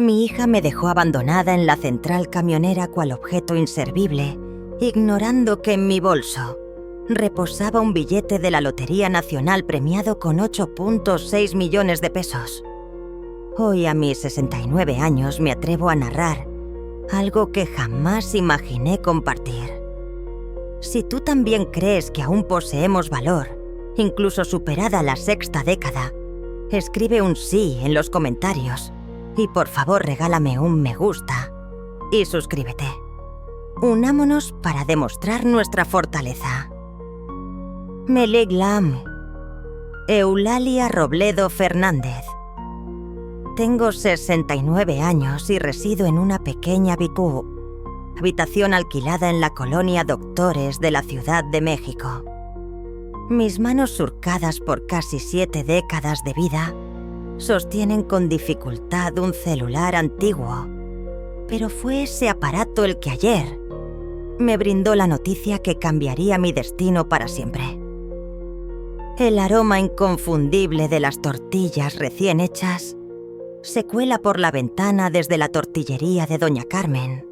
Mi hija me dejó abandonada en la central camionera cual objeto inservible, ignorando que en mi bolso reposaba un billete de la Lotería Nacional premiado con 8,6 millones de pesos. Hoy, a mis 69 años, me atrevo a narrar algo que jamás imaginé compartir. Si tú también crees que aún poseemos valor, incluso superada la sexta década, escribe un sí en los comentarios y por favor regálame un me gusta y suscríbete. Unámonos para demostrar nuestra fortaleza. Meleglam, Eulalia Robledo Fernández. Tengo 69 años y resido en una pequeña habitación alquilada en la colonia Doctores de la Ciudad de México. Mis manos surcadas por casi 7 décadas de vida sostienen con dificultad un celular antiguo, pero fue ese aparato el que ayer me brindó la noticia que cambiaría mi destino para siempre. El aroma inconfundible de las tortillas recién hechas se cuela por la ventana desde la tortillería de Doña Carmen,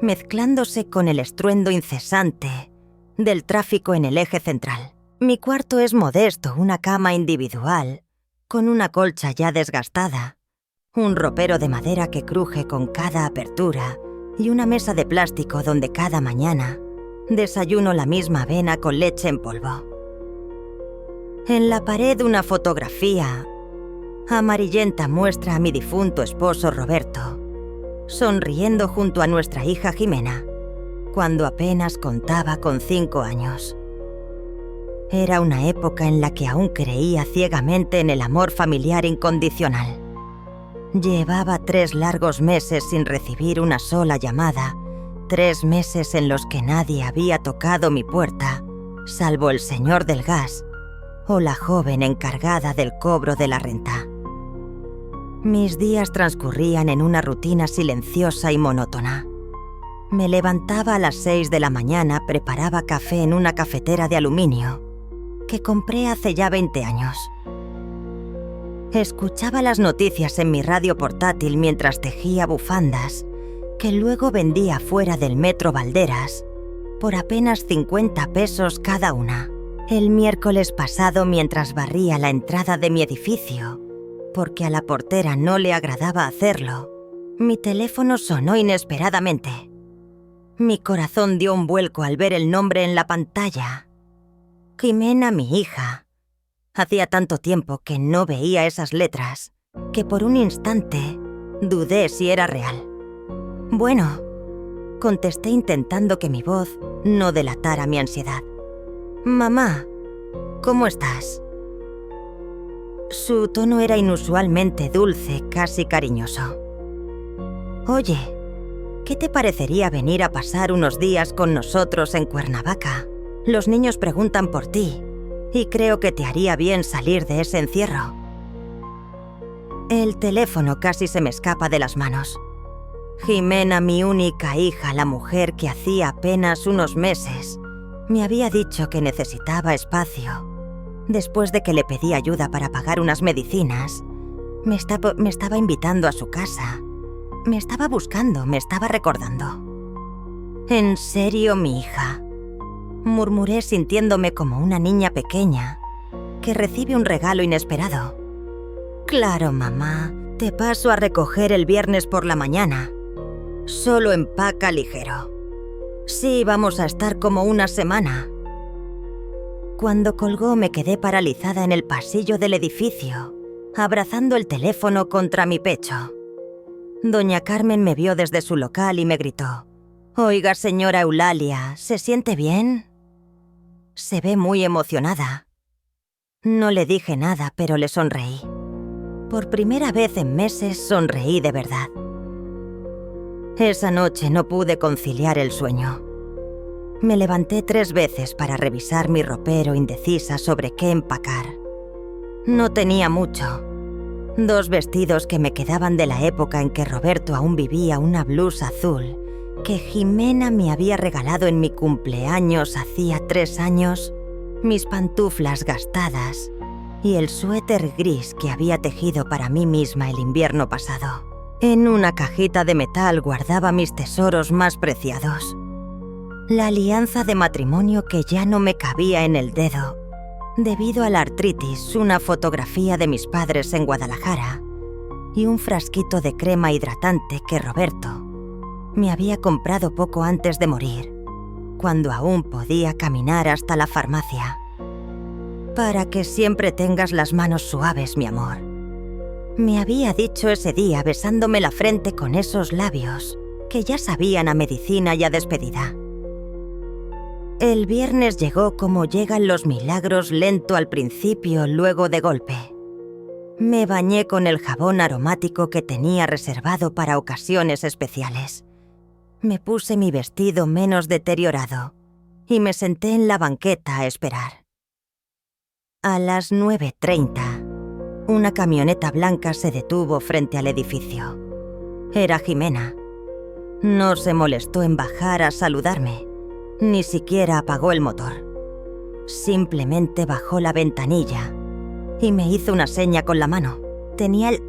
mezclándose con el estruendo incesante del tráfico en el eje central. Mi cuarto es modesto, una cama individual, con una colcha ya desgastada, un ropero de madera que cruje con cada apertura y una mesa de plástico donde cada mañana desayuno la misma avena con leche en polvo. En la pared una fotografía amarillenta muestra a mi difunto esposo Roberto, sonriendo junto a nuestra hija Jimena, cuando apenas contaba con 5 años. Era una época en la que aún creía ciegamente en el amor familiar incondicional. Llevaba 3 largos meses sin recibir una sola llamada, 3 meses en los que nadie había tocado mi puerta, salvo el señor del gas o la joven encargada del cobro de la renta. Mis días transcurrían en una rutina silenciosa y monótona. Me levantaba a las 6 de la mañana, preparaba café en una cafetera de aluminio que compré hace ya 20 años. Escuchaba las noticias en mi radio portátil mientras tejía bufandas que luego vendía fuera del Metro Valderas por apenas 50 pesos cada una. El miércoles pasado, mientras barría la entrada de mi edificio, porque a la portera no le agradaba hacerlo, mi teléfono sonó inesperadamente. Mi corazón dio un vuelco al ver el nombre en la pantalla. Jimena, mi hija. Hacía tanto tiempo que no veía esas letras, que por un instante dudé si era real. Bueno, contesté intentando que mi voz no delatara mi ansiedad. Mamá, ¿cómo estás? Su tono era inusualmente dulce, casi cariñoso. Oye, ¿qué te parecería venir a pasar unos días con nosotros en Cuernavaca? Los niños preguntan por ti y creo que te haría bien salir de ese encierro. El teléfono casi se me escapa de las manos. Jimena, mi única hija, la mujer que hacía apenas unos meses me había dicho que necesitaba espacio. Después de que le pedí ayuda para pagar unas medicinas, me estaba invitando a su casa. Me estaba buscando, me estaba recordando. ¿En serio, mi hija? Murmuré sintiéndome como una niña pequeña que recibe un regalo inesperado. Claro, mamá, te paso a recoger el viernes por la mañana. Solo empaca ligero. Sí, vamos a estar como una semana. Cuando colgó me quedé paralizada en el pasillo del edificio, abrazando el teléfono contra mi pecho. Doña Carmen me vio desde su local y me gritó: «Oiga, señora Eulalia, ¿se siente bien?» Se ve muy emocionada. No le dije nada, pero le sonreí. Por primera vez en meses sonreí de verdad. Esa noche no pude conciliar el sueño. Me levanté 3 veces para revisar mi ropero, indecisa sobre qué empacar. No tenía mucho. 2 vestidos que me quedaban de la época en que Roberto aún vivía, una blusa azul que Jimena me había regalado en mi cumpleaños hacía 3 años, mis pantuflas gastadas y el suéter gris que había tejido para mí misma el invierno pasado. En una cajita de metal guardaba mis tesoros más preciados. La alianza de matrimonio que ya no me cabía en el dedo, debido a la artritis, una fotografía de mis padres en Guadalajara y un frasquito de crema hidratante que Roberto me había comprado poco antes de morir, cuando aún podía caminar hasta la farmacia. Para que siempre tengas las manos suaves, mi amor. Me había dicho ese día besándome la frente con esos labios que ya sabían a medicina y a despedida. El viernes llegó como llegan los milagros, lento al principio, luego de golpe. Me bañé con el jabón aromático que tenía reservado para ocasiones especiales. Me puse mi vestido menos deteriorado y me senté en la banqueta a esperar. A las 9:30, una camioneta blanca se detuvo frente al edificio. Era Jimena. No se molestó en bajar a saludarme, ni siquiera apagó el motor. Simplemente bajó la ventanilla y me hizo una seña con la mano. Tenía el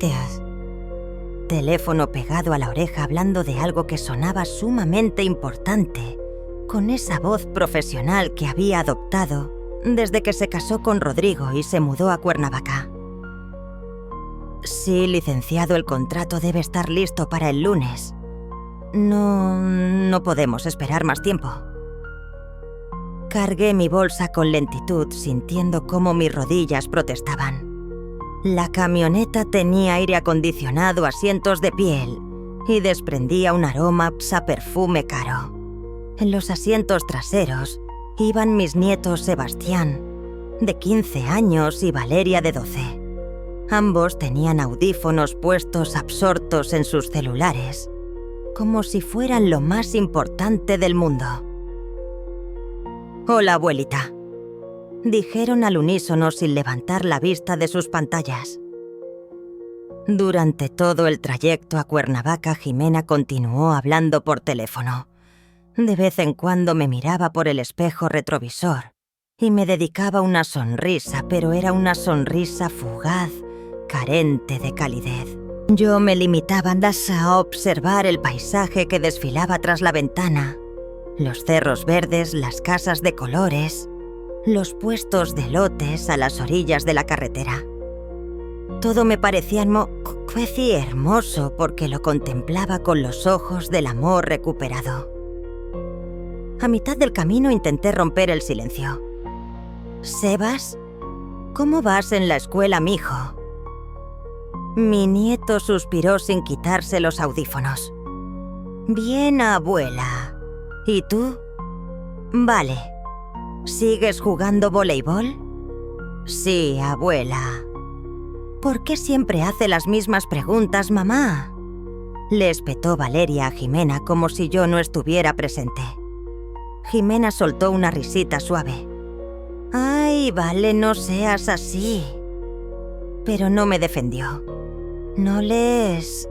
teléfono pegado a la oreja hablando de algo que sonaba sumamente importante, con esa voz profesional que había adoptado desde que se casó con Rodrigo y se mudó a Cuernavaca. Sí, licenciado, el contrato debe estar listo para el lunes. No podemos esperar más tiempo. Cargué mi bolsa con lentitud, sintiendo cómo mis rodillas protestaban. La camioneta tenía aire acondicionado, asientos de piel y desprendía un aroma a perfume caro. En los asientos traseros iban mis nietos Sebastián, de 15 años, y Valeria, de 12. Ambos tenían audífonos puestos, absortos en sus celulares, como si fueran lo más importante del mundo. «Hola, abuelita», dijeron al unísono sin levantar la vista de sus pantallas. Durante todo el trayecto a Cuernavaca, Jimena continuó hablando por teléfono. De vez en cuando me miraba por el espejo retrovisor y me dedicaba una sonrisa, pero era una sonrisa fugaz, carente de calidez. Yo me limitaba a observar el paisaje que desfilaba tras la ventana, los cerros verdes, las casas de colores, los puestos de lotes a las orillas de la carretera. Todo me parecía hermoso porque lo contemplaba con los ojos del amor recuperado. A mitad del camino intenté romper el silencio. «Sebas, ¿cómo vas en la escuela, mijo?» Mi nieto suspiró sin quitarse los audífonos. «Bien, abuela. ¿Y tú?» «Vale. ¿Sigues jugando voleibol?» «Sí, abuela». «¿Por qué siempre hace las mismas preguntas, mamá?», le espetó Valeria a Jimena como si yo no estuviera presente. Jimena soltó una risita suave. «Ay, vale, no seas así». Pero no me defendió. «No les...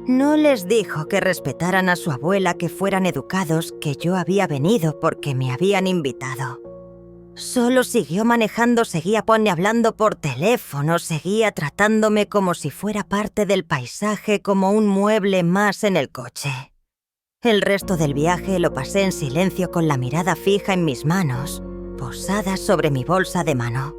No les dijo que respetaran a su abuela, que fueran educados, que yo había venido porque me habían invitado. Solo siguió manejando, seguía hablando por teléfono, seguía tratándome como si fuera parte del paisaje, como un mueble más en el coche. El resto del viaje lo pasé en silencio, con la mirada fija en mis manos, posada sobre mi bolsa de mano.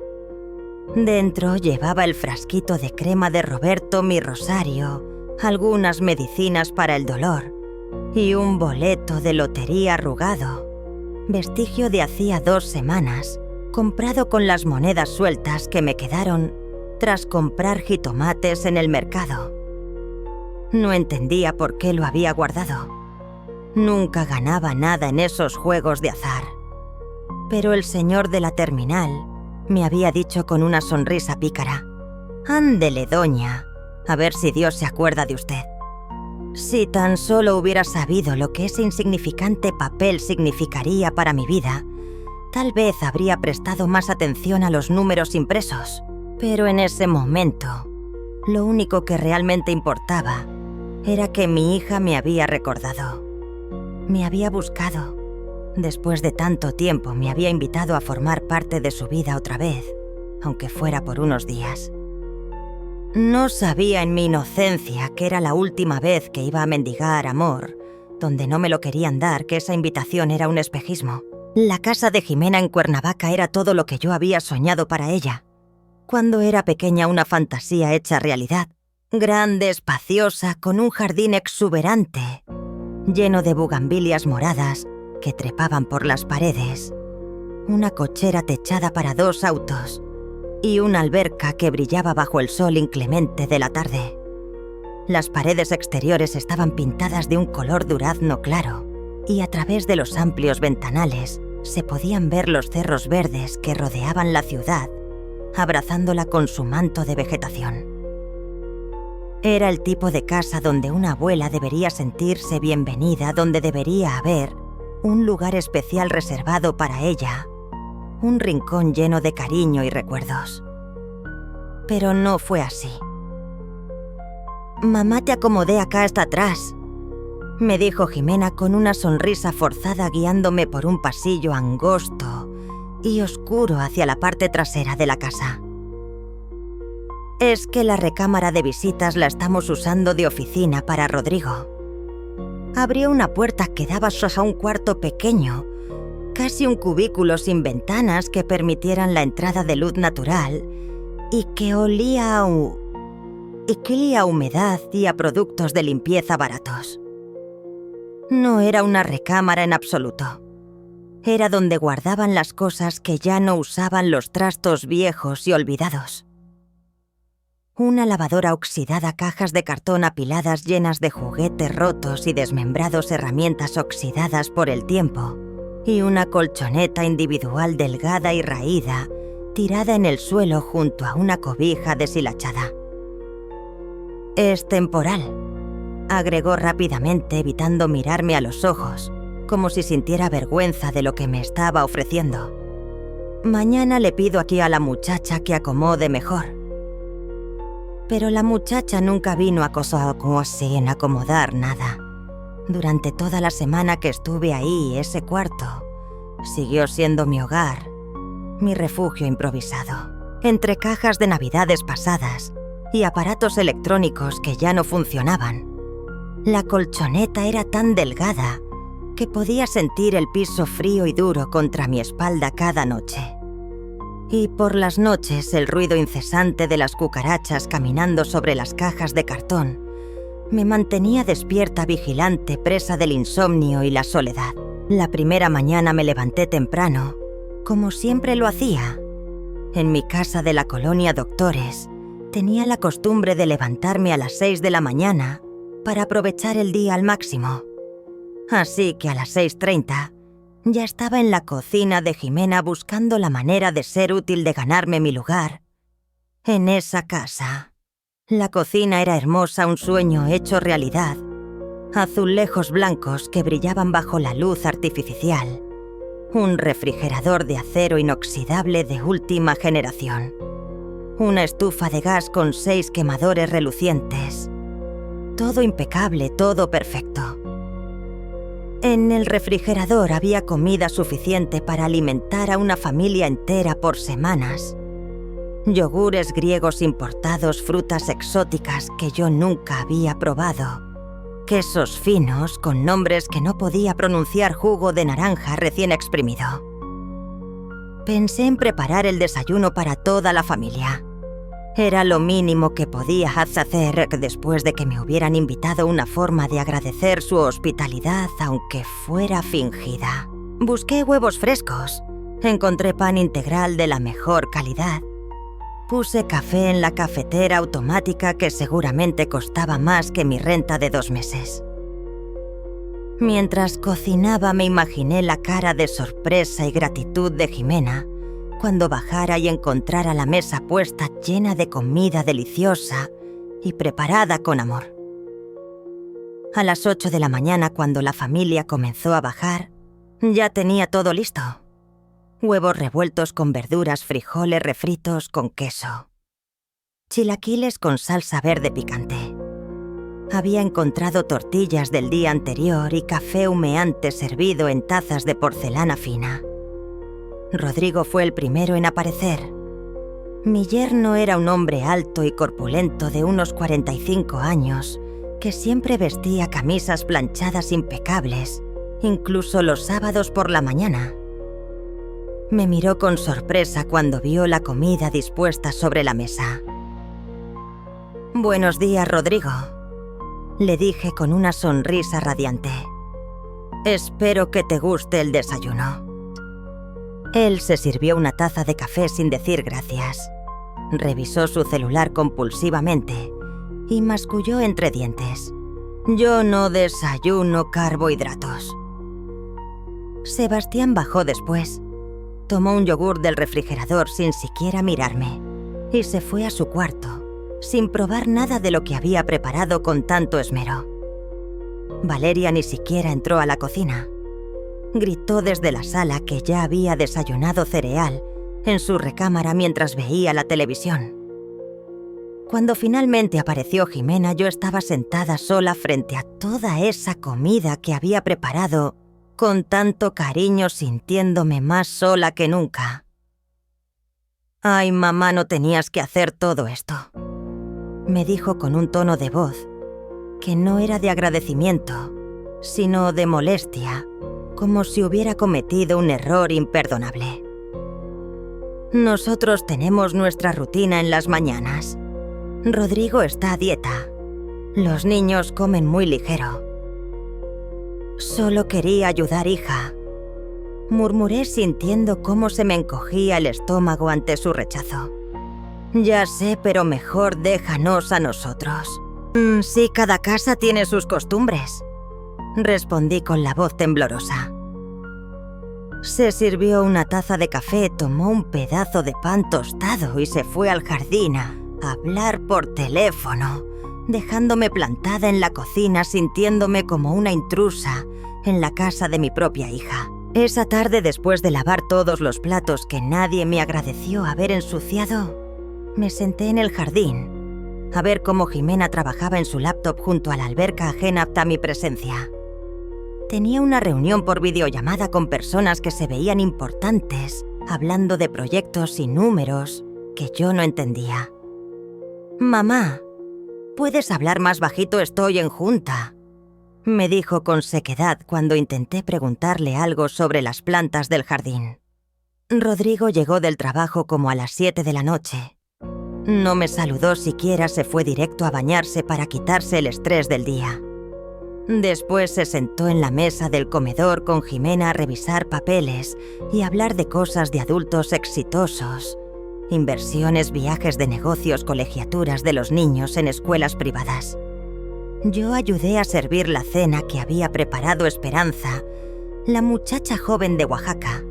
Dentro llevaba el frasquito de crema de Roberto, mi rosario, algunas medicinas para el dolor y un boleto de lotería arrugado, vestigio de hacía 2 semanas, comprado con las monedas sueltas que me quedaron tras comprar jitomates en el mercado. No entendía por qué lo había guardado. Nunca ganaba nada en esos juegos de azar. Pero el señor de la terminal me había dicho con una sonrisa pícara: «Ándele, doña, a ver si Dios se acuerda de usted». Si tan solo hubiera sabido lo que ese insignificante papel significaría para mi vida, tal vez habría prestado más atención a los números impresos. Pero en ese momento, lo único que realmente importaba era que mi hija me había recordado. Me había buscado. Después de tanto tiempo me había invitado a formar parte de su vida otra vez, aunque fuera por unos días. No sabía en mi inocencia que era la última vez que iba a mendigar amor, donde no me lo querían dar, que esa invitación era un espejismo. La casa de Jimena en Cuernavaca era todo lo que yo había soñado para ella. Cuando era pequeña, una fantasía hecha realidad. Grande, espaciosa, con un jardín exuberante, lleno de bugambilias moradas que trepaban por las paredes, una cochera techada para 2 autos y una alberca que brillaba bajo el sol inclemente de la tarde. Las paredes exteriores estaban pintadas de un color durazno claro y a través de los amplios ventanales se podían ver los cerros verdes que rodeaban la ciudad, abrazándola con su manto de vegetación. Era el tipo de casa donde una abuela debería sentirse bienvenida, donde debería haber un lugar especial reservado para ella, un rincón lleno de cariño y recuerdos. Pero no fue así. «Mamá, te acomodé acá hasta atrás», me dijo Jimena con una sonrisa forzada guiándome por un pasillo angosto y oscuro hacia la parte trasera de la casa. «Es que la recámara de visitas la estamos usando de oficina para Rodrigo». Abrió una puerta que daba a un cuarto pequeño, casi un cubículo sin ventanas que permitieran la entrada de luz natural y que olía a humedad y a productos de limpieza baratos. No era una recámara en absoluto. Era donde guardaban las cosas que ya no usaban, los trastos viejos y olvidados. Una lavadora oxidada, cajas de cartón apiladas llenas de juguetes rotos y desmembrados, herramientas oxidadas por el tiempo, y una colchoneta individual delgada y raída, tirada en el suelo junto a una cobija deshilachada. «Es temporal», agregó rápidamente, evitando mirarme a los ojos, como si sintiera vergüenza de lo que me estaba ofreciendo. «Mañana le pido aquí a la muchacha que acomode mejor». Pero la muchacha nunca vino a sin acomodar nada. Durante toda la semana que estuve ahí, ese cuarto siguió siendo mi hogar, mi refugio improvisado. Entre cajas de navidades pasadas y aparatos electrónicos que ya no funcionaban, la colchoneta era tan delgada que podía sentir el piso frío y duro contra mi espalda cada noche. Y por las noches el ruido incesante de las cucarachas caminando sobre las cajas de cartón me mantenía despierta, vigilante, presa del insomnio y la soledad. La primera mañana me levanté temprano, como siempre lo hacía. En mi casa de la colonia Doctores tenía la costumbre de levantarme a las 6 de la mañana para aprovechar el día al máximo. Así que a las 6:30 ya estaba en la cocina de Jimena buscando la manera de ser útil, de ganarme mi lugar en esa casa. La cocina era hermosa, un sueño hecho realidad. Azulejos blancos que brillaban bajo la luz artificial. Un refrigerador de acero inoxidable de última generación. Una estufa de gas con 6 quemadores relucientes. Todo impecable, todo perfecto. En el refrigerador había comida suficiente para alimentar a una familia entera por semanas. Yogures griegos importados, frutas exóticas que yo nunca había probado, quesos finos con nombres que no podía pronunciar, jugo de naranja recién exprimido. Pensé en preparar el desayuno para toda la familia. Era lo mínimo que podía hacer después de que me hubieran invitado, una forma de agradecer su hospitalidad, aunque fuera fingida. Busqué huevos frescos, encontré pan integral de la mejor calidad. Puse café en la cafetera automática que seguramente costaba más que mi renta de 2 meses. Mientras cocinaba me imaginé la cara de sorpresa y gratitud de Jimena cuando bajara y encontrara la mesa puesta llena de comida deliciosa y preparada con amor. A las 8 de la mañana, cuando la familia comenzó a bajar, ya tenía todo listo. Huevos revueltos con verduras, frijoles refritos con queso, chilaquiles con salsa verde picante. Había encontrado tortillas del día anterior y café humeante servido en tazas de porcelana fina. Rodrigo fue el primero en aparecer. Mi yerno era un hombre alto y corpulento de unos 45 años, que siempre vestía camisas planchadas impecables, incluso los sábados por la mañana. Me miró con sorpresa cuando vio la comida dispuesta sobre la mesa. «Buenos días, Rodrigo», le dije con una sonrisa radiante. «Espero que te guste el desayuno». Él se sirvió una taza de café sin decir gracias. Revisó su celular compulsivamente y masculló entre dientes. «Yo no desayuno carbohidratos». Sebastián bajó después. Tomó un yogur del refrigerador sin siquiera mirarme y se fue a su cuarto, sin probar nada de lo que había preparado con tanto esmero. Valeria ni siquiera entró a la cocina. Gritó desde la sala que ya había desayunado cereal en su recámara mientras veía la televisión. Cuando finalmente apareció Jimena, yo estaba sentada sola frente a toda esa comida que había preparado con tanto cariño, sintiéndome más sola que nunca. «Ay, mamá, no tenías que hacer todo esto», me dijo con un tono de voz que no era de agradecimiento, sino de molestia, como si hubiera cometido un error imperdonable. «Nosotros tenemos nuestra rutina en las mañanas. Rodrigo está a dieta. Los niños comen muy ligero». «Solo quería ayudar, hija», murmuré sintiendo cómo se me encogía el estómago ante su rechazo. «Ya sé, pero mejor déjanos a nosotros». Sí, cada casa tiene sus costumbres», respondí con la voz temblorosa. Se sirvió una taza de café, tomó un pedazo de pan tostado y se fue al jardín a hablar por teléfono, dejándome plantada en la cocina sintiéndome como una intrusa en la casa de mi propia hija. Esa tarde, después de lavar todos los platos que nadie me agradeció haber ensuciado, me senté en el jardín a ver cómo Jimena trabajaba en su laptop junto a la alberca ajena a mi presencia. Tenía una reunión por videollamada con personas que se veían importantes, hablando de proyectos y números que yo no entendía. «Mamá, ¿puedes hablar más bajito? Estoy en junta», me dijo con sequedad cuando intenté preguntarle algo sobre las plantas del jardín. Rodrigo llegó del trabajo como a las 7 de la noche. No me saludó siquiera, se fue directo a bañarse para quitarse el estrés del día. Después se sentó en la mesa del comedor con Jimena a revisar papeles y hablar de cosas de adultos exitosos, inversiones, viajes de negocios, colegiaturas de los niños en escuelas privadas. Yo ayudé a servir la cena que había preparado Esperanza, la muchacha joven de Oaxaca,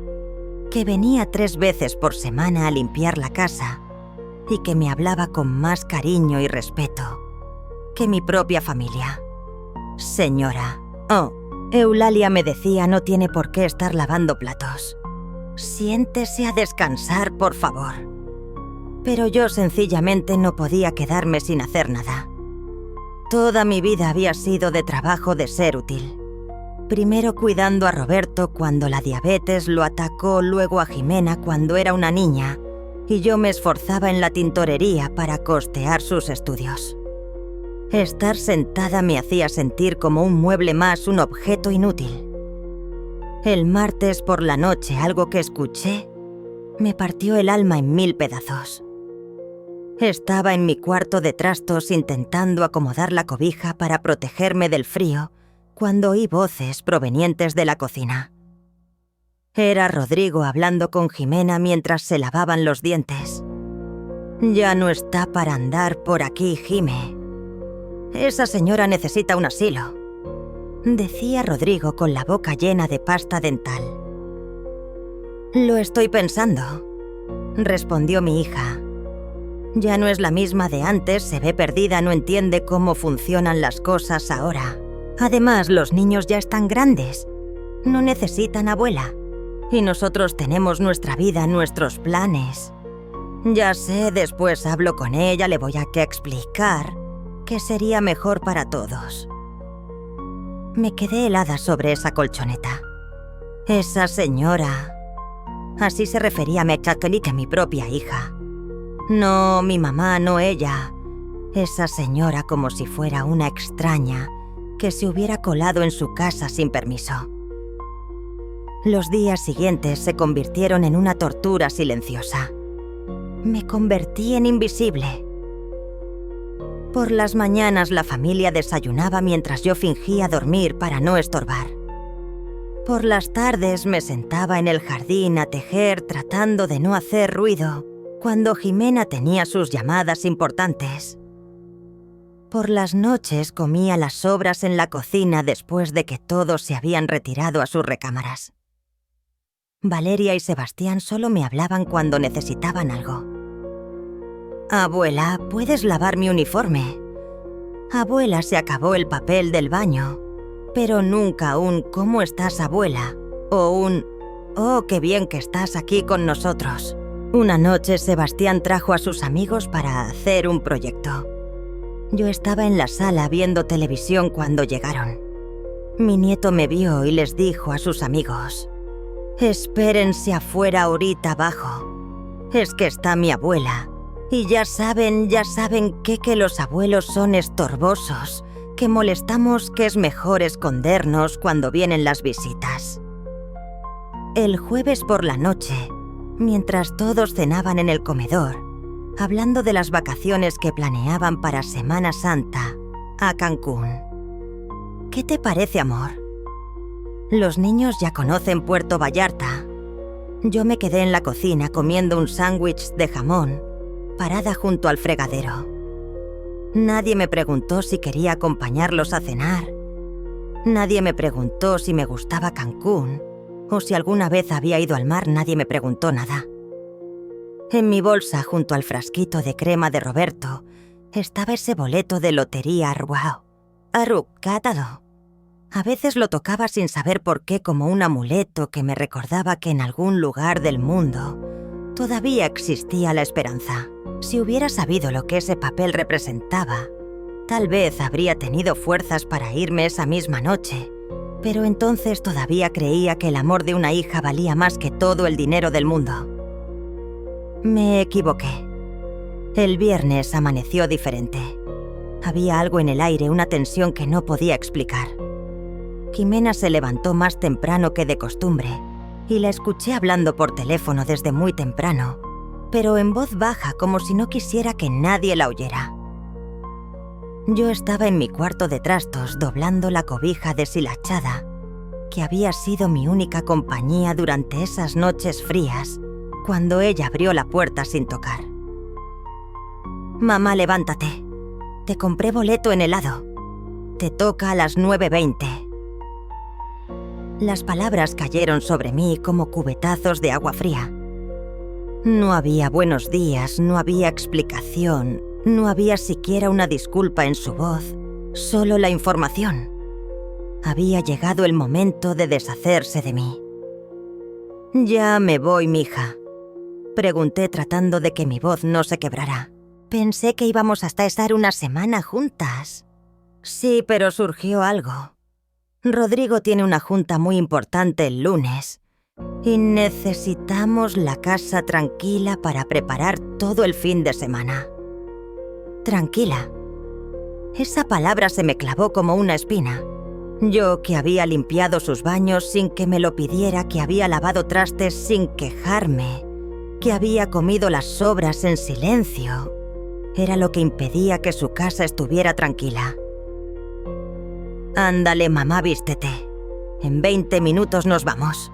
que venía 3 veces por semana a limpiar la casa y que me hablaba con más cariño y respeto que mi propia familia. «Señora, Eulalia me decía, no tiene por qué estar lavando platos. Siéntese a descansar, por favor». Pero yo sencillamente no podía quedarme sin hacer nada. Toda mi vida había sido de trabajo de ser útil. Primero cuidando a Roberto cuando la diabetes lo atacó, luego a Jimena cuando era una niña, y yo me esforzaba en la tintorería para costear sus estudios. Estar sentada me hacía sentir como un mueble más, un objeto inútil. El martes por la noche, algo que escuché me partió el alma en 1000 pedazos. Estaba en mi cuarto de trastos intentando acomodar la cobija para protegerme del frío cuando oí voces provenientes de la cocina. Era Rodrigo hablando con Jimena mientras se lavaban los dientes. «Ya no está para andar por aquí, Jime. Esa señora necesita un asilo», decía Rodrigo con la boca llena de pasta dental. «Lo estoy pensando», respondió mi hija. «Ya no es la misma de antes, se ve perdida, no entiende cómo funcionan las cosas ahora. Además, los niños ya están grandes, no necesitan abuela. Y nosotros tenemos nuestra vida, nuestros planes. Ya sé, después hablo con ella, le voy a explicar que sería mejor para todos». Me quedé helada sobre esa colchoneta. Esa señora. Así se refería a Mechakeli, mi propia hija. No, mi mamá, no ella. Esa señora como si fuera una extraña que se hubiera colado en su casa sin permiso. Los días siguientes se convirtieron en una tortura silenciosa. Me convertí en invisible. Por las mañanas la familia desayunaba mientras yo fingía dormir para no estorbar. Por las tardes me sentaba en el jardín a tejer tratando de no hacer ruido cuando Jimena tenía sus llamadas importantes. Por las noches comía las sobras en la cocina después de que todos se habían retirado a sus recámaras. Valeria y Sebastián solo me hablaban cuando necesitaban algo. «Abuela, ¿puedes lavar mi uniforme?» «Abuela, se acabó el papel del baño». Pero nunca un «¿Cómo estás, abuela?» o un «Oh, qué bien que estás aquí con nosotros». Una noche Sebastián trajo a sus amigos para hacer un proyecto. Yo estaba en la sala viendo televisión cuando llegaron. Mi nieto me vio y les dijo a sus amigos: «Espérense afuera ahorita abajo. Es que está mi abuela. Y ya saben que los abuelos son estorbosos, que molestamos, que es mejor escondernos cuando vienen las visitas». El jueves por la noche, mientras todos cenaban en el comedor, hablando de las vacaciones que planeaban para Semana Santa, a Cancún. ¿Qué te parece, amor? Los niños ya conocen Puerto Vallarta. Yo me quedé en la cocina comiendo un sándwich de jamón, parada junto al fregadero. Nadie me preguntó si quería acompañarlos a cenar. Nadie me preguntó si me gustaba Cancún, o si alguna vez había ido al mar. Nadie me preguntó nada. En mi bolsa, junto al frasquito de crema de Roberto, estaba ese boleto de lotería arrucado. A veces lo tocaba sin saber por qué, como un amuleto que me recordaba que en algún lugar del mundo todavía existía la esperanza. Si hubiera sabido lo que ese papel representaba, tal vez habría tenido fuerzas para irme esa misma noche, pero entonces todavía creía que el amor de una hija valía más que todo el dinero del mundo. Me equivoqué. El viernes amaneció diferente. Había algo en el aire, una tensión que no podía explicar. Jimena se levantó más temprano que de costumbre y la escuché hablando por teléfono desde muy temprano, pero en voz baja, como si no quisiera que nadie la oyera. Yo estaba en mi cuarto de trastos doblando la cobija deshilachada, que había sido mi única compañía durante esas noches frías, cuando ella abrió la puerta sin tocar. «Mamá, levántate. Te compré boleto en helado. Te toca a las 9:20. Las palabras cayeron sobre mí como cubetazos de agua fría. No había buenos días, no había explicación, no había siquiera una disculpa en su voz, solo la información. Había llegado el momento de deshacerse de mí. «Ya me voy, mija», pregunté tratando de que mi voz no se quebrara. «Pensé que íbamos hasta estar una semana juntas». «Sí, pero surgió algo. Rodrigo tiene una junta muy importante el lunes y necesitamos la casa tranquila para preparar todo el fin de semana». Tranquila. Esa palabra se me clavó como una espina. Yo, que había limpiado sus baños sin que me lo pidiera, que había lavado trastes sin quejarme, que había comido las sobras en silencio, era lo que impedía que su casa estuviera tranquila. «Ándale, mamá, vístete. En 20 minutos nos vamos».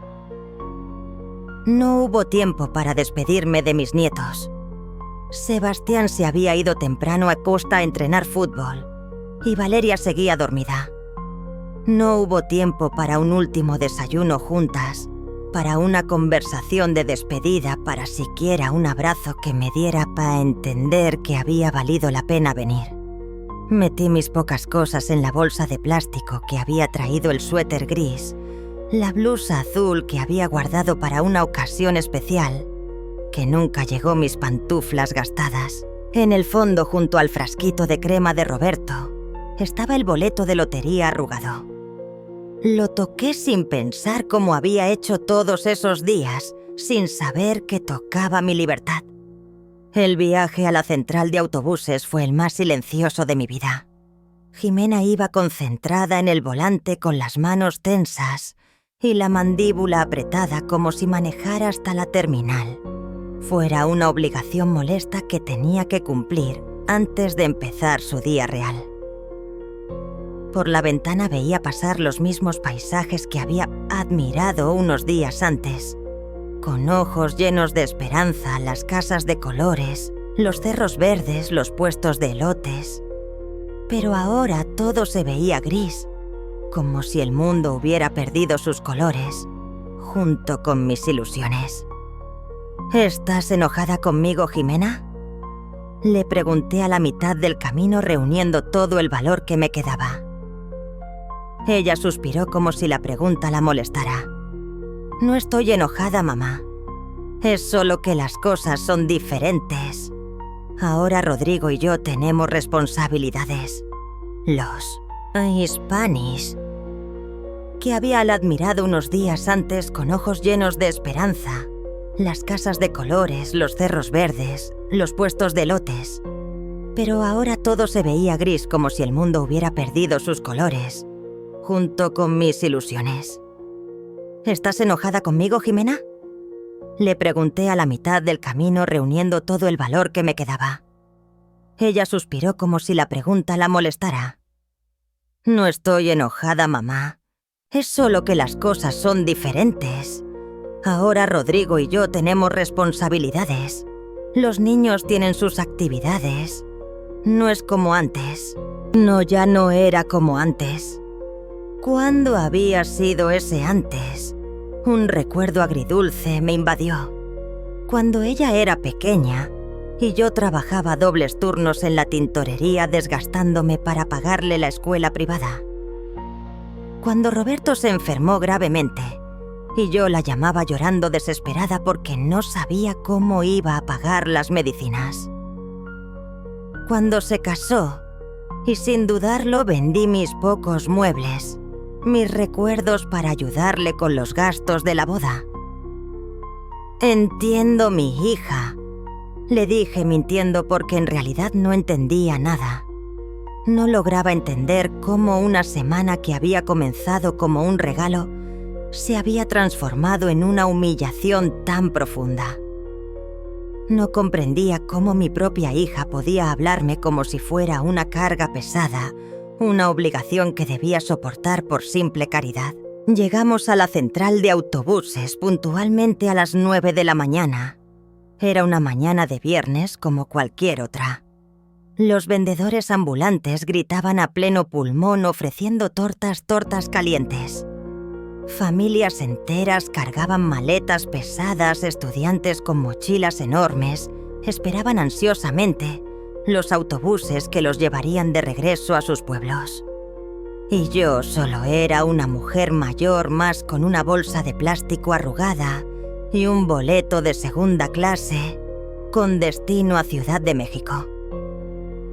No hubo tiempo para despedirme de mis nietos. Sebastián se había ido temprano a Costa a entrenar fútbol y Valeria seguía dormida. No hubo tiempo para un último desayuno juntas, para una conversación de despedida, para siquiera un abrazo que me diera para entender que había valido la pena venir. Metí mis pocas cosas en la bolsa de plástico que había traído, el suéter gris, la blusa azul que había guardado para una ocasión especial, que nunca llegó, mis pantuflas gastadas. En el fondo, junto al frasquito de crema de Roberto, estaba el boleto de lotería arrugado. Lo toqué sin pensar, como había hecho todos esos días, sin saber que tocaba mi libertad. El viaje a la central de autobuses fue el más silencioso de mi vida. Jimena iba concentrada en el volante con las manos tensas y la mandíbula apretada como si manejara hasta la terminal fuera una obligación molesta que tenía que cumplir antes de empezar su día real. Por la ventana veía pasar los mismos paisajes que había admirado unos días antes. Con ojos llenos de esperanza, las casas de colores, los cerros verdes, los puestos de elotes. Pero ahora todo se veía gris, como si el mundo hubiera perdido sus colores, junto con mis ilusiones. ¿Estás enojada conmigo, Jimena? Le pregunté a la mitad del camino reuniendo todo el valor que me quedaba. Ella suspiró como si la pregunta la molestara. No estoy enojada, mamá. Es solo que las cosas son diferentes. Ahora Rodrigo y yo tenemos responsabilidades. Los hispanis, que había admirado unos días antes con ojos llenos de esperanza, las casas de colores, los cerros verdes, los puestos de elotes. Pero ahora todo se veía gris como si el mundo hubiera perdido sus colores, junto con mis ilusiones. ¿Estás enojada conmigo, Jimena? Le pregunté a la mitad del camino reuniendo todo el valor que me quedaba. Ella suspiró como si la pregunta la molestara. No estoy enojada, mamá. Es solo que las cosas son diferentes. Ahora Rodrigo y yo tenemos responsabilidades. Los niños tienen sus actividades. No es como antes. No, ya no era como antes. ¿Cuándo había sido ese antes? Un recuerdo agridulce me invadió. Cuando ella era pequeña y yo trabajaba dobles turnos en la tintorería desgastándome para pagarle la escuela privada. Cuando Roberto se enfermó gravemente y yo la llamaba llorando desesperada porque no sabía cómo iba a pagar las medicinas. Cuando se casó y sin dudarlo vendí mis pocos muebles, mis recuerdos para ayudarle con los gastos de la boda. Entiendo, mi hija, le dije mintiendo porque en realidad no entendía nada. No lograba entender cómo una semana que había comenzado como un regalo se había transformado en una humillación tan profunda. No comprendía cómo mi propia hija podía hablarme como si fuera una carga pesada, una obligación que debía soportar por simple caridad. Llegamos a la central de autobuses puntualmente a las 9 de la mañana. Era una mañana de viernes como cualquier otra. Los vendedores ambulantes gritaban a pleno pulmón ofreciendo tortas calientes. Familias enteras cargaban maletas pesadas, estudiantes con mochilas enormes esperaban ansiosamente los autobuses que los llevarían de regreso a sus pueblos. Y yo solo era una mujer mayor más con una bolsa de plástico arrugada y un boleto de segunda clase con destino a Ciudad de México.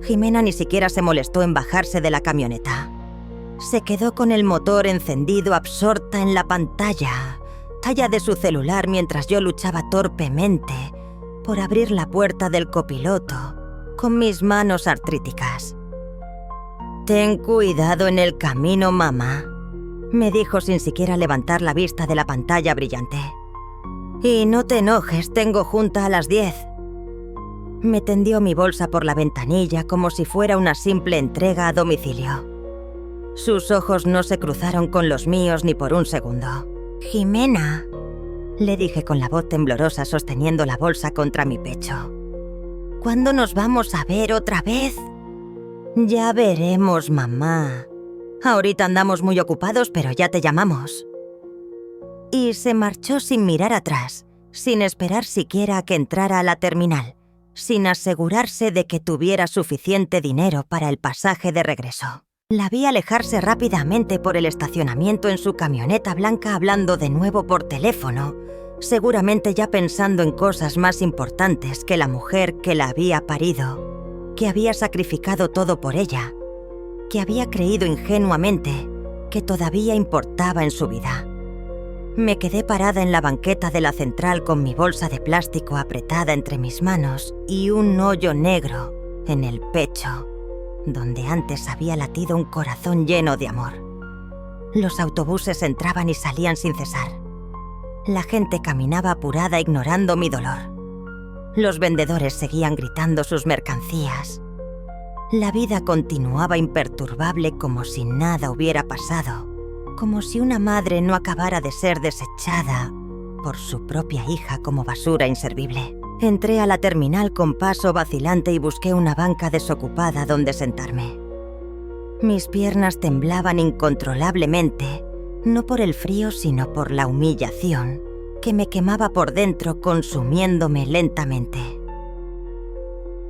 Jimena ni siquiera se molestó en bajarse de la camioneta. Se quedó con el motor encendido absorta en la pantalla de su celular mientras yo luchaba torpemente por abrir la puerta del copiloto con mis manos artríticas. «Ten cuidado en el camino, mamá», me dijo sin siquiera levantar la vista de la pantalla brillante. «Y no te enojes, tengo junta a las 10». Me tendió mi bolsa por la ventanilla como si fuera una simple entrega a domicilio. Sus ojos no se cruzaron con los míos ni por un segundo. «Jimena», le dije con la voz temblorosa sosteniendo la bolsa contra mi pecho. «¿Cuándo nos vamos a ver otra vez?» «Ya veremos, mamá. Ahorita andamos muy ocupados, pero ya te llamamos». Y se marchó sin mirar atrás, sin esperar siquiera a que entrara a la terminal, sin asegurarse de que tuviera suficiente dinero para el pasaje de regreso. La vi alejarse rápidamente por el estacionamiento en su camioneta blanca hablando de nuevo por teléfono, seguramente ya pensando en cosas más importantes que la mujer que la había parido, que había sacrificado todo por ella, que había creído ingenuamente que todavía importaba en su vida. Me quedé parada en la banqueta de la central con mi bolsa de plástico apretada entre mis manos y un hoyo negro en el pecho, donde antes había latido un corazón lleno de amor. Los autobuses entraban y salían sin cesar. La gente caminaba apurada ignorando mi dolor. Los vendedores seguían gritando sus mercancías. La vida continuaba imperturbable como si nada hubiera pasado, como si una madre no acabara de ser desechada por su propia hija como basura inservible. Entré a la terminal con paso vacilante y busqué una banca desocupada donde sentarme. Mis piernas temblaban incontrolablemente, no por el frío sino por la humillación que me quemaba por dentro consumiéndome lentamente.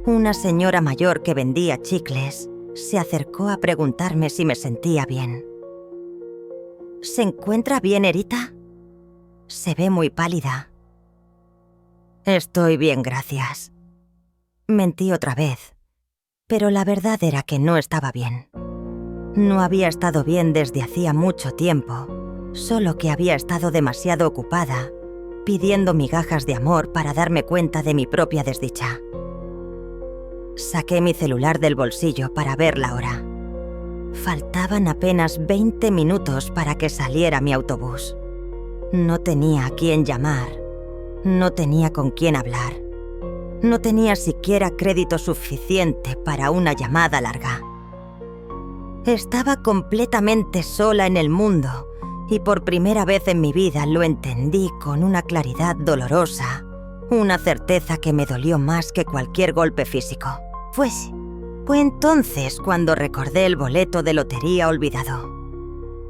Una señora mayor que vendía chicles se acercó a preguntarme si me sentía bien. ¿Se encuentra bien, Erita? Se ve muy pálida. Estoy bien, gracias. Mentí otra vez, pero la verdad era que no estaba bien. No había estado bien desde hacía mucho tiempo, solo que había estado demasiado ocupada, pidiendo migajas de amor para darme cuenta de mi propia desdicha. Saqué mi celular del bolsillo para ver la hora. Faltaban apenas 20 minutos para que saliera mi autobús. No tenía a quién llamar, no tenía con quién hablar, no tenía siquiera crédito suficiente para una llamada larga. Estaba completamente sola en el mundo y por primera vez en mi vida lo entendí con una claridad dolorosa, una certeza que me dolió más que cualquier golpe físico. Fue entonces cuando recordé el boleto de lotería olvidado.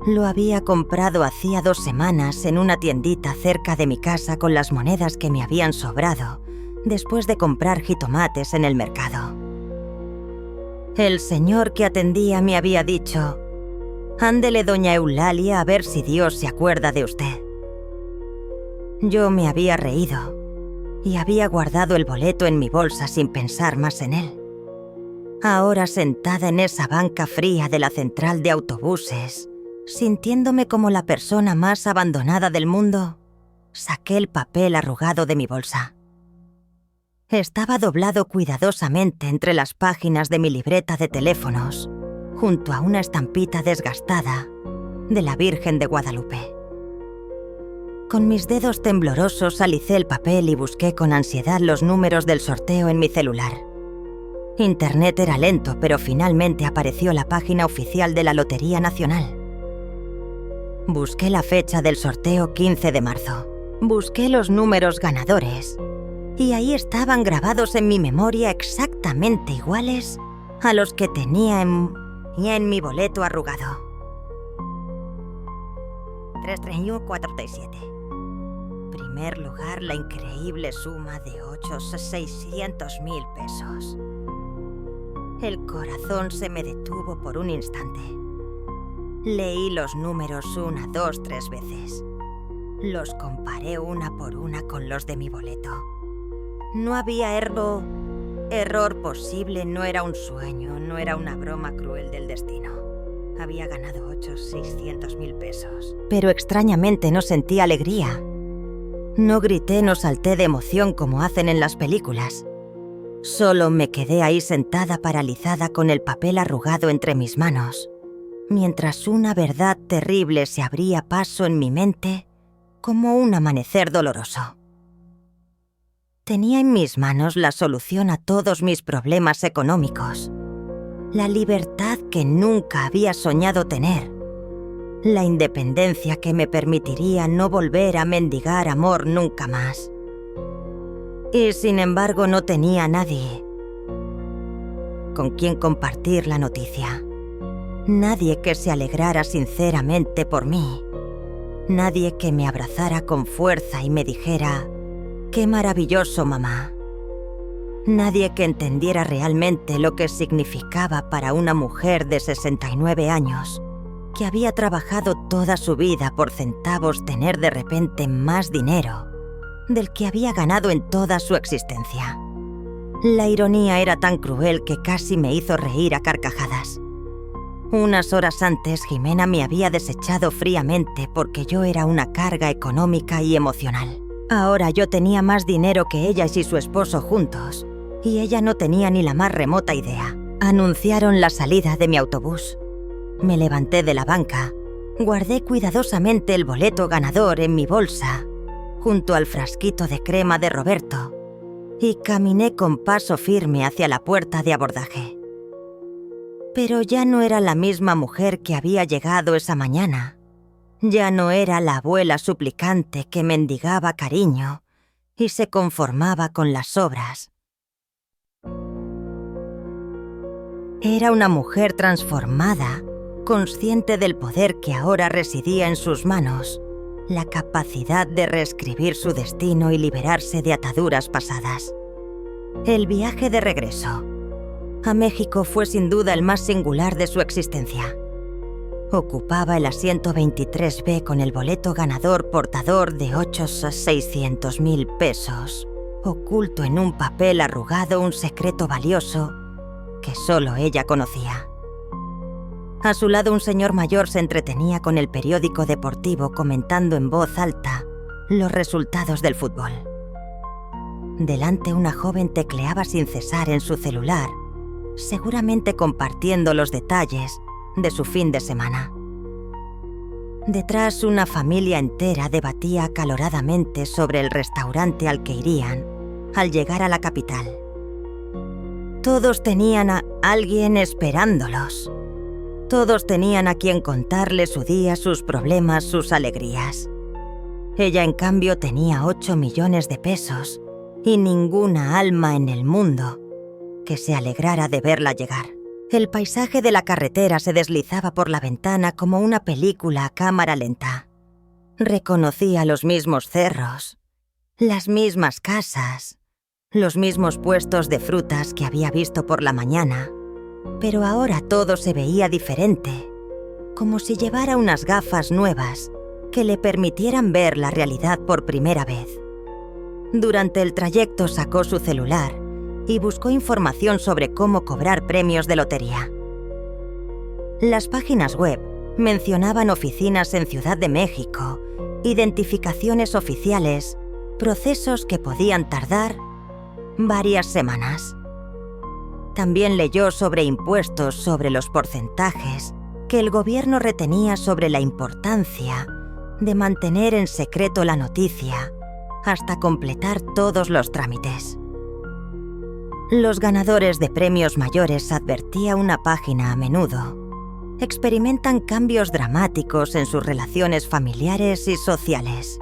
Lo había comprado hacía 2 semanas en una tiendita cerca de mi casa con las monedas que me habían sobrado después de comprar jitomates en el mercado. El señor que atendía me había dicho: «Ándele, doña Eulalia, a ver si Dios se acuerda de usted». Yo me había reído y había guardado el boleto en mi bolsa sin pensar más en él. Ahora sentada en esa banca fría de la central de autobuses, sintiéndome como la persona más abandonada del mundo, saqué el papel arrugado de mi bolsa. Estaba doblado cuidadosamente entre las páginas de mi libreta de teléfonos, junto a una estampita desgastada de la Virgen de Guadalupe. Con mis dedos temblorosos alicé el papel y busqué con ansiedad los números del sorteo en mi celular. Internet era lento, pero finalmente apareció la página oficial de la Lotería Nacional. Busqué la fecha del sorteo 15 de marzo. Busqué los números ganadores. Y ahí estaban grabados en mi memoria exactamente iguales a los que tenía en mi boleto arrugado. 33147. Primer lugar, la increíble suma de 600,000 pesos. El corazón se me detuvo por un instante. Leí los números 1, 2, 3 veces. Los comparé una por una con los de mi boleto. No había error posible, no era un sueño, no era una broma cruel del destino. Había ganado 600,000 pesos. Pero extrañamente no sentí alegría. No grité, no salté de emoción como hacen en las películas. Solo me quedé ahí sentada paralizada con el papel arrugado entre mis manos, mientras una verdad terrible se abría paso en mi mente como un amanecer doloroso. Tenía en mis manos la solución a todos mis problemas económicos, la libertad que nunca había soñado tener, la independencia que me permitiría no volver a mendigar amor nunca más. Y sin embargo no tenía a nadie con quien compartir la noticia. Nadie que se alegrara sinceramente por mí. Nadie que me abrazara con fuerza y me dijera: «¡Qué maravilloso, mamá!». Nadie que entendiera realmente lo que significaba para una mujer de 69 años, que había trabajado toda su vida por centavos tener de repente más dinero del que había ganado en toda su existencia. La ironía era tan cruel que casi me hizo reír a carcajadas. Unas horas antes, Jimena me había desechado fríamente porque yo era una carga económica y emocional. Ahora yo tenía más dinero que ella y su esposo juntos, y ella no tenía ni la más remota idea. Anunciaron la salida de mi autobús. Me levanté de la banca, guardé cuidadosamente el boleto ganador en mi bolsa, junto al frasquito de crema de Roberto, y caminé con paso firme hacia la puerta de abordaje. Pero ya no era la misma mujer que había llegado esa mañana. Ya no era la abuela suplicante que mendigaba cariño y se conformaba con las sobras. Era una mujer transformada, consciente del poder que ahora residía en sus manos, la capacidad de reescribir su destino y liberarse de ataduras pasadas. El viaje de regreso a México fue sin duda el más singular de su existencia. Ocupaba el asiento 23B con el boleto ganador portador de 600,000 pesos, oculto en un papel arrugado un secreto valioso que solo ella conocía. A su lado un señor mayor se entretenía con el periódico deportivo comentando en voz alta los resultados del fútbol. Delante una joven tecleaba sin cesar en su celular, seguramente compartiendo los detalles de su fin de semana. Detrás una familia entera debatía acaloradamente sobre el restaurante al que irían al llegar a la capital. Todos tenían a alguien esperándolos. Todos tenían a quien contarle su día, sus problemas, sus alegrías. Ella, en cambio, tenía 8 millones de pesos y ninguna alma en el mundo que se alegrara de verla llegar. El paisaje de la carretera se deslizaba por la ventana como una película a cámara lenta. Reconocía los mismos cerros, las mismas casas, los mismos puestos de frutas que había visto por la mañana, pero ahora todo se veía diferente, como si llevara unas gafas nuevas que le permitieran ver la realidad por primera vez. Durante el trayecto sacó su celular y buscó información sobre cómo cobrar premios de lotería. Las páginas web mencionaban oficinas en Ciudad de México, identificaciones oficiales, procesos que podían tardar varias semanas. También leyó sobre impuestos, sobre los porcentajes que el gobierno retenía, sobre la importancia de mantener en secreto la noticia hasta completar todos los trámites. Los ganadores de premios mayores, advertía una página a menudo, experimentan cambios dramáticos en sus relaciones familiares y sociales.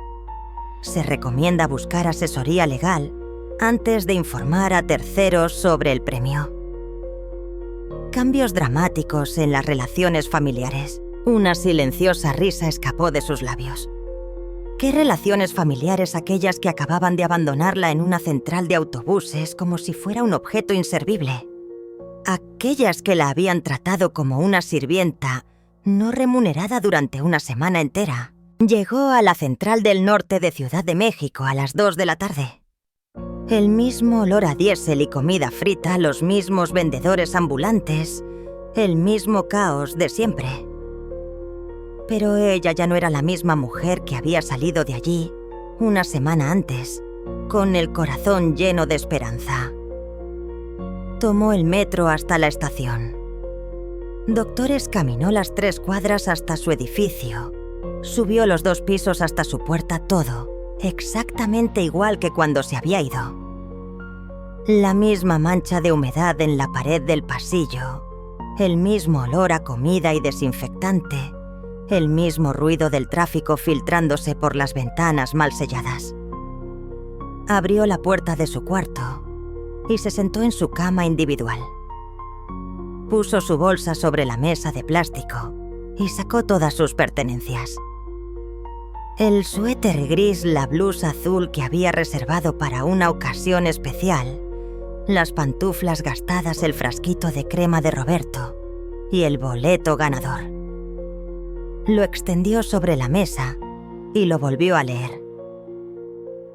Se recomienda buscar asesoría legal antes de informar a terceros sobre el premio. Cambios dramáticos en las relaciones familiares. Una silenciosa risa escapó de sus labios. ¿Qué relaciones familiares aquellas que acababan de abandonarla en una central de autobuses como si fuera un objeto inservible? Aquellas que la habían tratado como una sirvienta no remunerada durante una semana entera. Llegó a la central del norte de Ciudad de México a las 2 de la tarde. El mismo olor a diésel y comida frita, los mismos vendedores ambulantes, el mismo caos de siempre. Pero ella ya no era la misma mujer que había salido de allí una semana antes, con el corazón lleno de esperanza. Tomó el metro hasta la estación. Doctores caminó las 3 cuadras hasta su edificio. Subió los 2 pisos hasta su puerta, todo exactamente igual que cuando se había ido. La misma mancha de humedad en la pared del pasillo, el mismo olor a comida y desinfectante, el mismo ruido del tráfico filtrándose por las ventanas mal selladas. Abrió la puerta de su cuarto y se sentó en su cama individual. Puso su bolsa sobre la mesa de plástico y sacó todas sus pertenencias. El suéter gris, la blusa azul que había reservado para una ocasión especial, las pantuflas gastadas, el frasquito de crema de Roberto y el boleto ganador. Lo extendió sobre la mesa y lo volvió a leer.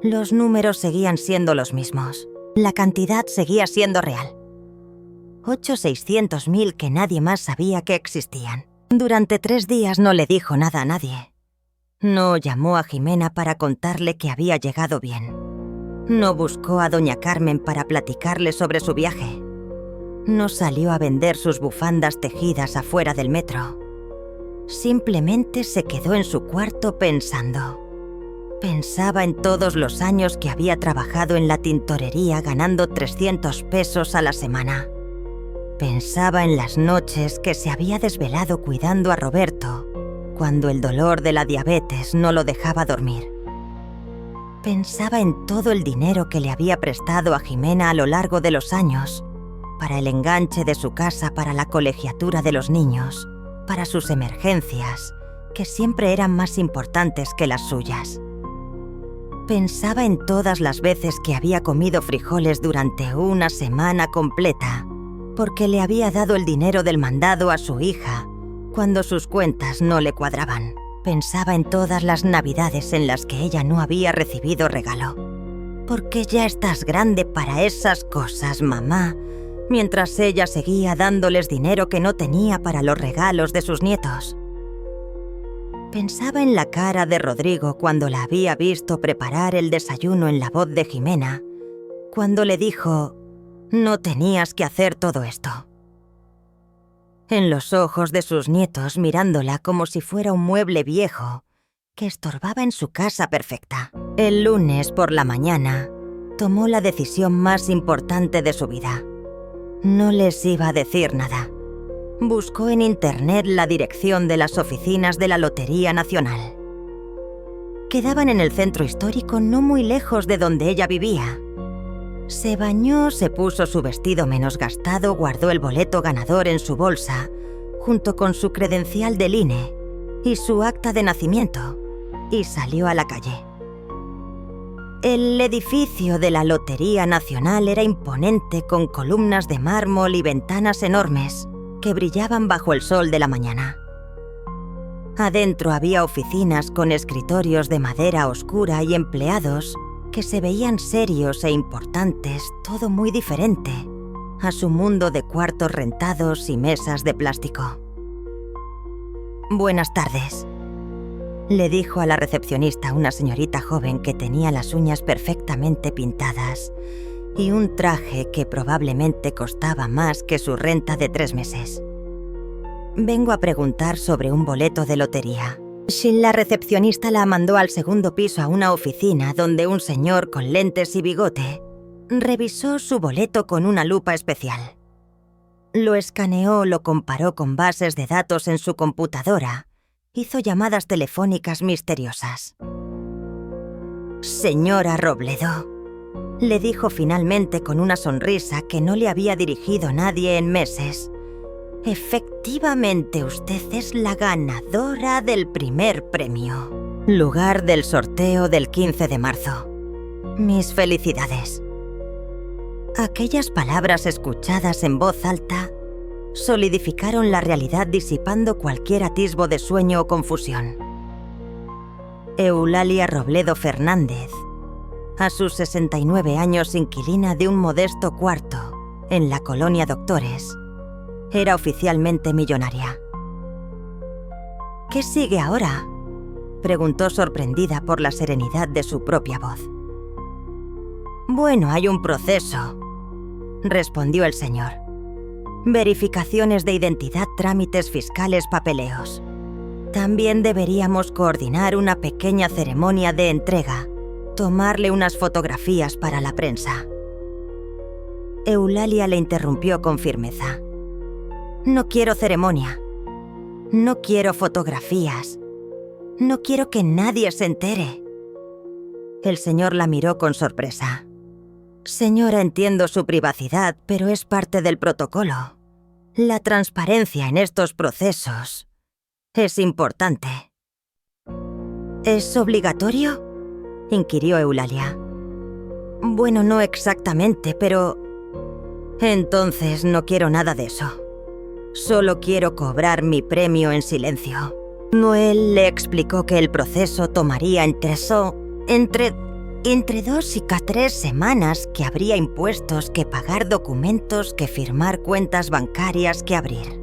Los números seguían siendo los mismos. La cantidad seguía siendo real. 8.600.000 que nadie más sabía que existían. Durante 3 días no le dijo nada a nadie. No llamó a Jimena para contarle que había llegado bien. No buscó a doña Carmen para platicarle sobre su viaje. No salió a vender sus bufandas tejidas afuera del metro. Simplemente se quedó en su cuarto pensando. Pensaba en todos los años que había trabajado en la tintorería ganando 300 pesos a la semana. Pensaba en las noches que se había desvelado cuidando a Roberto, cuando el dolor de la diabetes no lo dejaba dormir. Pensaba en todo el dinero que le había prestado a Jimena a lo largo de los años, para el enganche de su casa para la colegiatura de los niños, para sus emergencias, que siempre eran más importantes que las suyas. Pensaba en todas las veces que había comido frijoles durante una semana completa, porque le había dado el dinero del mandado a su hija, cuando sus cuentas no le cuadraban. Pensaba en todas las navidades en las que ella no había recibido regalo. «¿Por qué ya estás grande para esas cosas, mamá?», mientras ella seguía dándoles dinero que no tenía para los regalos de sus nietos. Pensaba en la cara de Rodrigo cuando la había visto preparar el desayuno en la voz de Jimena, cuando le dijo: «No tenías que hacer todo esto». En los ojos de sus nietos mirándola como si fuera un mueble viejo que estorbaba en su casa perfecta. El lunes por la mañana tomó la decisión más importante de su vida. No les iba a decir nada. Buscó en internet la dirección de las oficinas de la Lotería Nacional. Quedaban en el centro histórico no muy lejos de donde ella vivía. Se bañó, se puso su vestido menos gastado, guardó el boleto ganador en su bolsa, junto con su credencial del INE y su acta de nacimiento, y salió a la calle. El edificio de la Lotería Nacional era imponente, con columnas de mármol y ventanas enormes que brillaban bajo el sol de la mañana. Adentro había oficinas con escritorios de madera oscura y empleados que se veían serios e importantes, todo muy diferente a su mundo de cuartos rentados y mesas de plástico. «Buenas tardes», le dijo a la recepcionista, una señorita joven que tenía las uñas perfectamente pintadas y un traje que probablemente costaba más que su renta de 3 meses. «Vengo a preguntar sobre un boleto de lotería». La recepcionista la mandó al segundo piso a una oficina donde un señor con lentes y bigote revisó su boleto con una lupa especial. Lo escaneó, lo comparó con bases de datos en su computadora, hizo llamadas telefónicas misteriosas. «Señora Robledo», le dijo finalmente con una sonrisa que no le había dirigido nadie en meses, «efectivamente usted es la ganadora del primer premio. Lugar del sorteo del 15 de marzo. Mis felicidades». Aquellas palabras escuchadas en voz alta solidificaron la realidad, disipando cualquier atisbo de sueño o confusión. Eulalia Robledo Fernández, a sus 69 años inquilina de un modesto cuarto en la colonia Doctores, era oficialmente millonaria. «¿Qué sigue ahora?», preguntó sorprendida por la serenidad de su propia voz. «Bueno, hay un proceso», respondió el señor. «Verificaciones de identidad, trámites fiscales, papeleos. También deberíamos coordinar una pequeña ceremonia de entrega, tomarle unas fotografías para la prensa». Eulalia le interrumpió con firmeza. «No quiero ceremonia. No quiero fotografías. No quiero que nadie se entere». El señor la miró con sorpresa. «Señora, entiendo su privacidad, pero es parte del protocolo. La transparencia en estos procesos es importante». «¿Es obligatorio?», inquirió Eulalia. «Bueno, no exactamente, pero...». «Entonces no quiero nada de eso. Solo quiero cobrar mi premio en silencio». Noel le explicó que el proceso tomaría entre Entre 2 y 3 semanas que habría impuestos, que pagar documentos, que firmar cuentas bancarias, que abrir.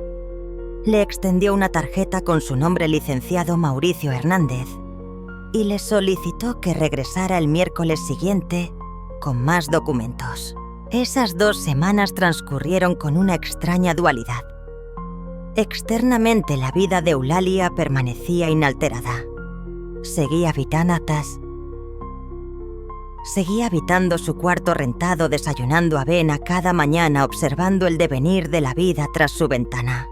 Le extendió una tarjeta con su nombre licenciado Mauricio Hernández y le solicitó que regresara el miércoles siguiente con más documentos. Esas 2 semanas transcurrieron con una extraña dualidad. Externamente la vida de Eulalia permanecía inalterada. Seguía habitando su cuarto rentado, desayunando avena cada mañana, observando el devenir de la vida tras su ventana.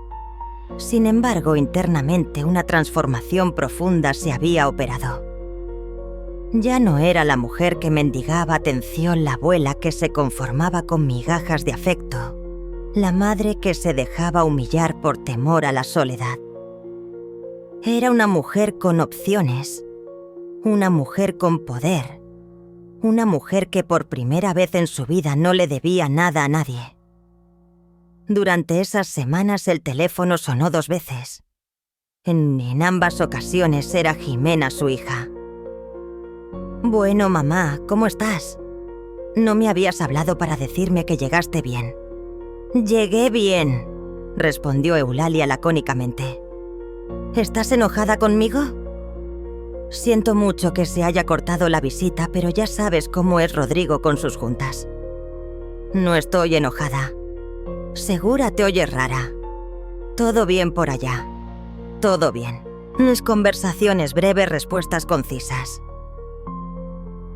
Sin embargo, internamente una transformación profunda se había operado. Ya no era la mujer que mendigaba atención, la abuela que se conformaba con migajas de afecto, la madre que se dejaba humillar por temor a la soledad. Era una mujer con opciones, una mujer con poder, una mujer que por primera vez en su vida no le debía nada a nadie. Durante esas semanas el teléfono sonó 2 veces. En ambas ocasiones era Jimena, su hija. «Bueno, mamá, ¿cómo estás? No me habías hablado para decirme que llegaste bien». «Llegué bien», respondió Eulalia lacónicamente. «¿Estás enojada conmigo?» «Siento mucho que se haya cortado la visita, pero ya sabes cómo es Rodrigo con sus juntas». «No estoy enojada». «Segura te oyes rara». «Todo bien por allá». «Todo bien». Las conversaciones breves, respuestas concisas.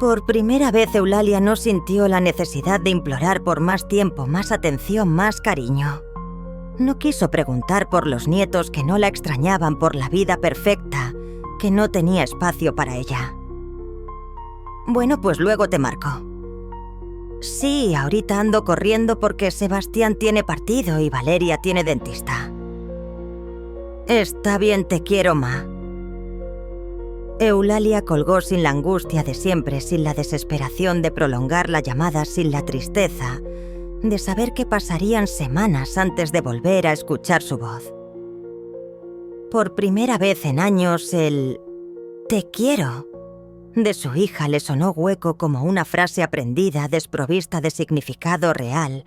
Por primera vez Eulalia no sintió la necesidad de implorar por más tiempo, más atención, más cariño. No quiso preguntar por los nietos que no la extrañaban, por la vida perfecta, que no tenía espacio para ella. «Bueno, pues luego te marco». «Sí, ahorita ando corriendo porque Sebastián tiene partido y Valeria tiene dentista». «Está bien, te quiero, ma». Eulalia colgó sin la angustia de siempre, sin la desesperación de prolongar la llamada, sin la tristeza de saber que pasarían semanas antes de volver a escuchar su voz. Por primera vez en años, el «te quiero» de su hija le sonó hueco como una frase aprendida, desprovista de significado real,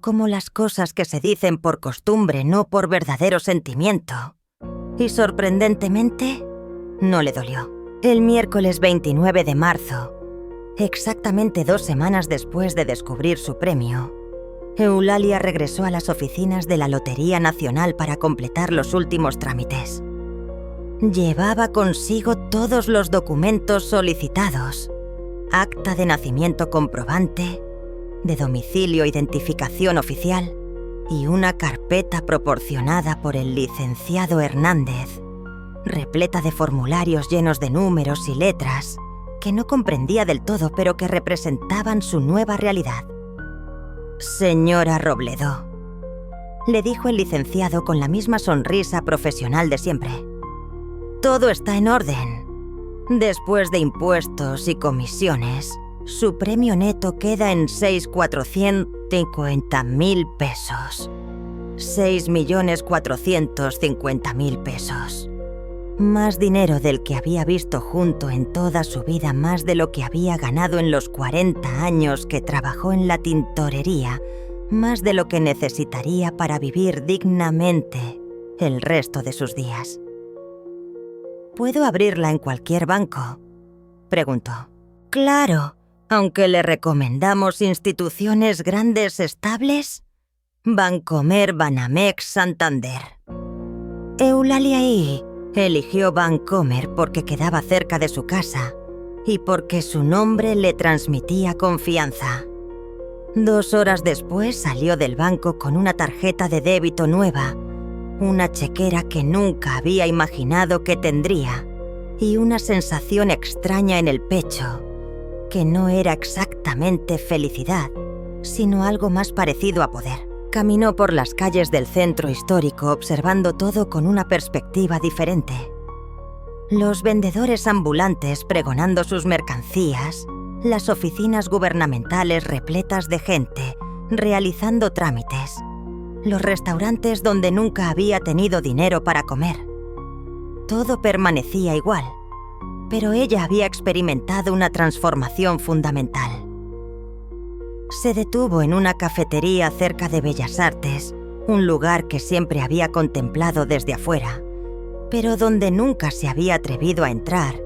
como las cosas que se dicen por costumbre, no por verdadero sentimiento. Y sorprendentemente, no le dolió. El miércoles 29 de marzo, exactamente 2 semanas después de descubrir su premio, Eulalia regresó a las oficinas de la Lotería Nacional para completar los últimos trámites. Llevaba consigo todos los documentos solicitados: acta de nacimiento comprobante, de domicilio, identificación oficial y una carpeta proporcionada por el licenciado Hernández, repleta de formularios llenos de números y letras que no comprendía del todo, pero que representaban su nueva realidad. «Señora Robledo», le dijo el licenciado con la misma sonrisa profesional de siempre. «Todo está en orden. Después de impuestos y comisiones, su premio neto queda en 6.450.000 pesos. 6.450.000 pesos. Más dinero del que había visto junto en toda su vida, más de lo que había ganado en los 40 años que trabajó en la tintorería, más de lo que necesitaría para vivir dignamente el resto de sus días». «¿Puedo abrirla en cualquier banco?», preguntó. «Claro, aunque le recomendamos instituciones grandes estables. Bancomer, Banamex, Santander». Eulalia eligió Bancomer porque quedaba cerca de su casa y porque su nombre le transmitía confianza. 2 horas después salió del banco con una tarjeta de débito nueva, una chequera que nunca había imaginado que tendría y una sensación extraña en el pecho, que no era exactamente felicidad, sino algo más parecido a poder. Caminó por las calles del centro histórico observando todo con una perspectiva diferente. Los vendedores ambulantes pregonando sus mercancías, las oficinas gubernamentales repletas de gente realizando trámites, los restaurantes donde nunca había tenido dinero para comer. Todo permanecía igual. pero ella había experimentado una transformación fundamental. Se detuvo en una cafetería cerca de Bellas Artes, un lugar que siempre había contemplado desde afuera, pero donde nunca se había atrevido a entrar,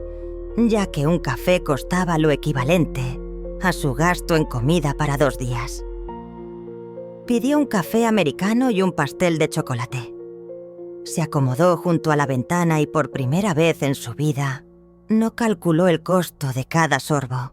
ya que un café costaba lo equivalente a su gasto en comida para 2 días. Pidió un café americano y un pastel de chocolate. Se acomodó junto a la ventana y por primera vez en su vida no calculó el costo de cada sorbo.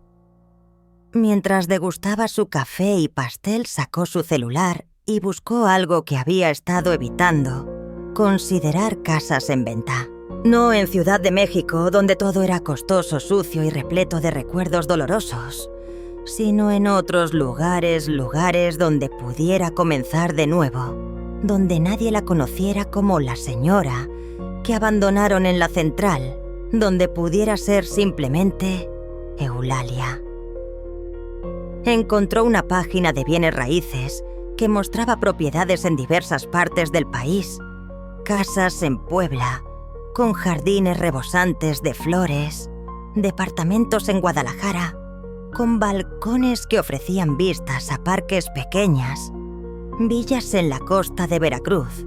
Mientras degustaba su café y pastel, sacó su celular y buscó algo que había estado evitando: considerar casas en venta. No en Ciudad de México, donde todo era costoso, sucio y repleto de recuerdos dolorosos, sino en otros lugares donde pudiera comenzar de nuevo, donde nadie la conociera como la señora que abandonaron en la central, donde pudiera ser simplemente Eulalia. Encontró una página de bienes raíces que mostraba propiedades en diversas partes del país, casas en Puebla, con jardines rebosantes de flores, departamentos en Guadalajara, con balcones que ofrecían vistas a parques pequeñas, villas en la costa de Veracruz,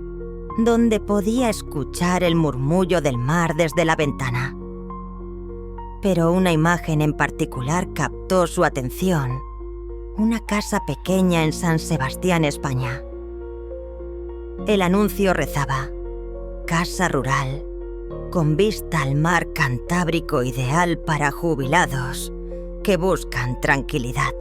donde podía escuchar el murmullo del mar desde la ventana. Pero una imagen en particular captó su atención: una casa pequeña en San Sebastián, España. El anuncio rezaba: casa rural, con vista al mar Cantábrico, ideal para jubilados que buscan tranquilidad.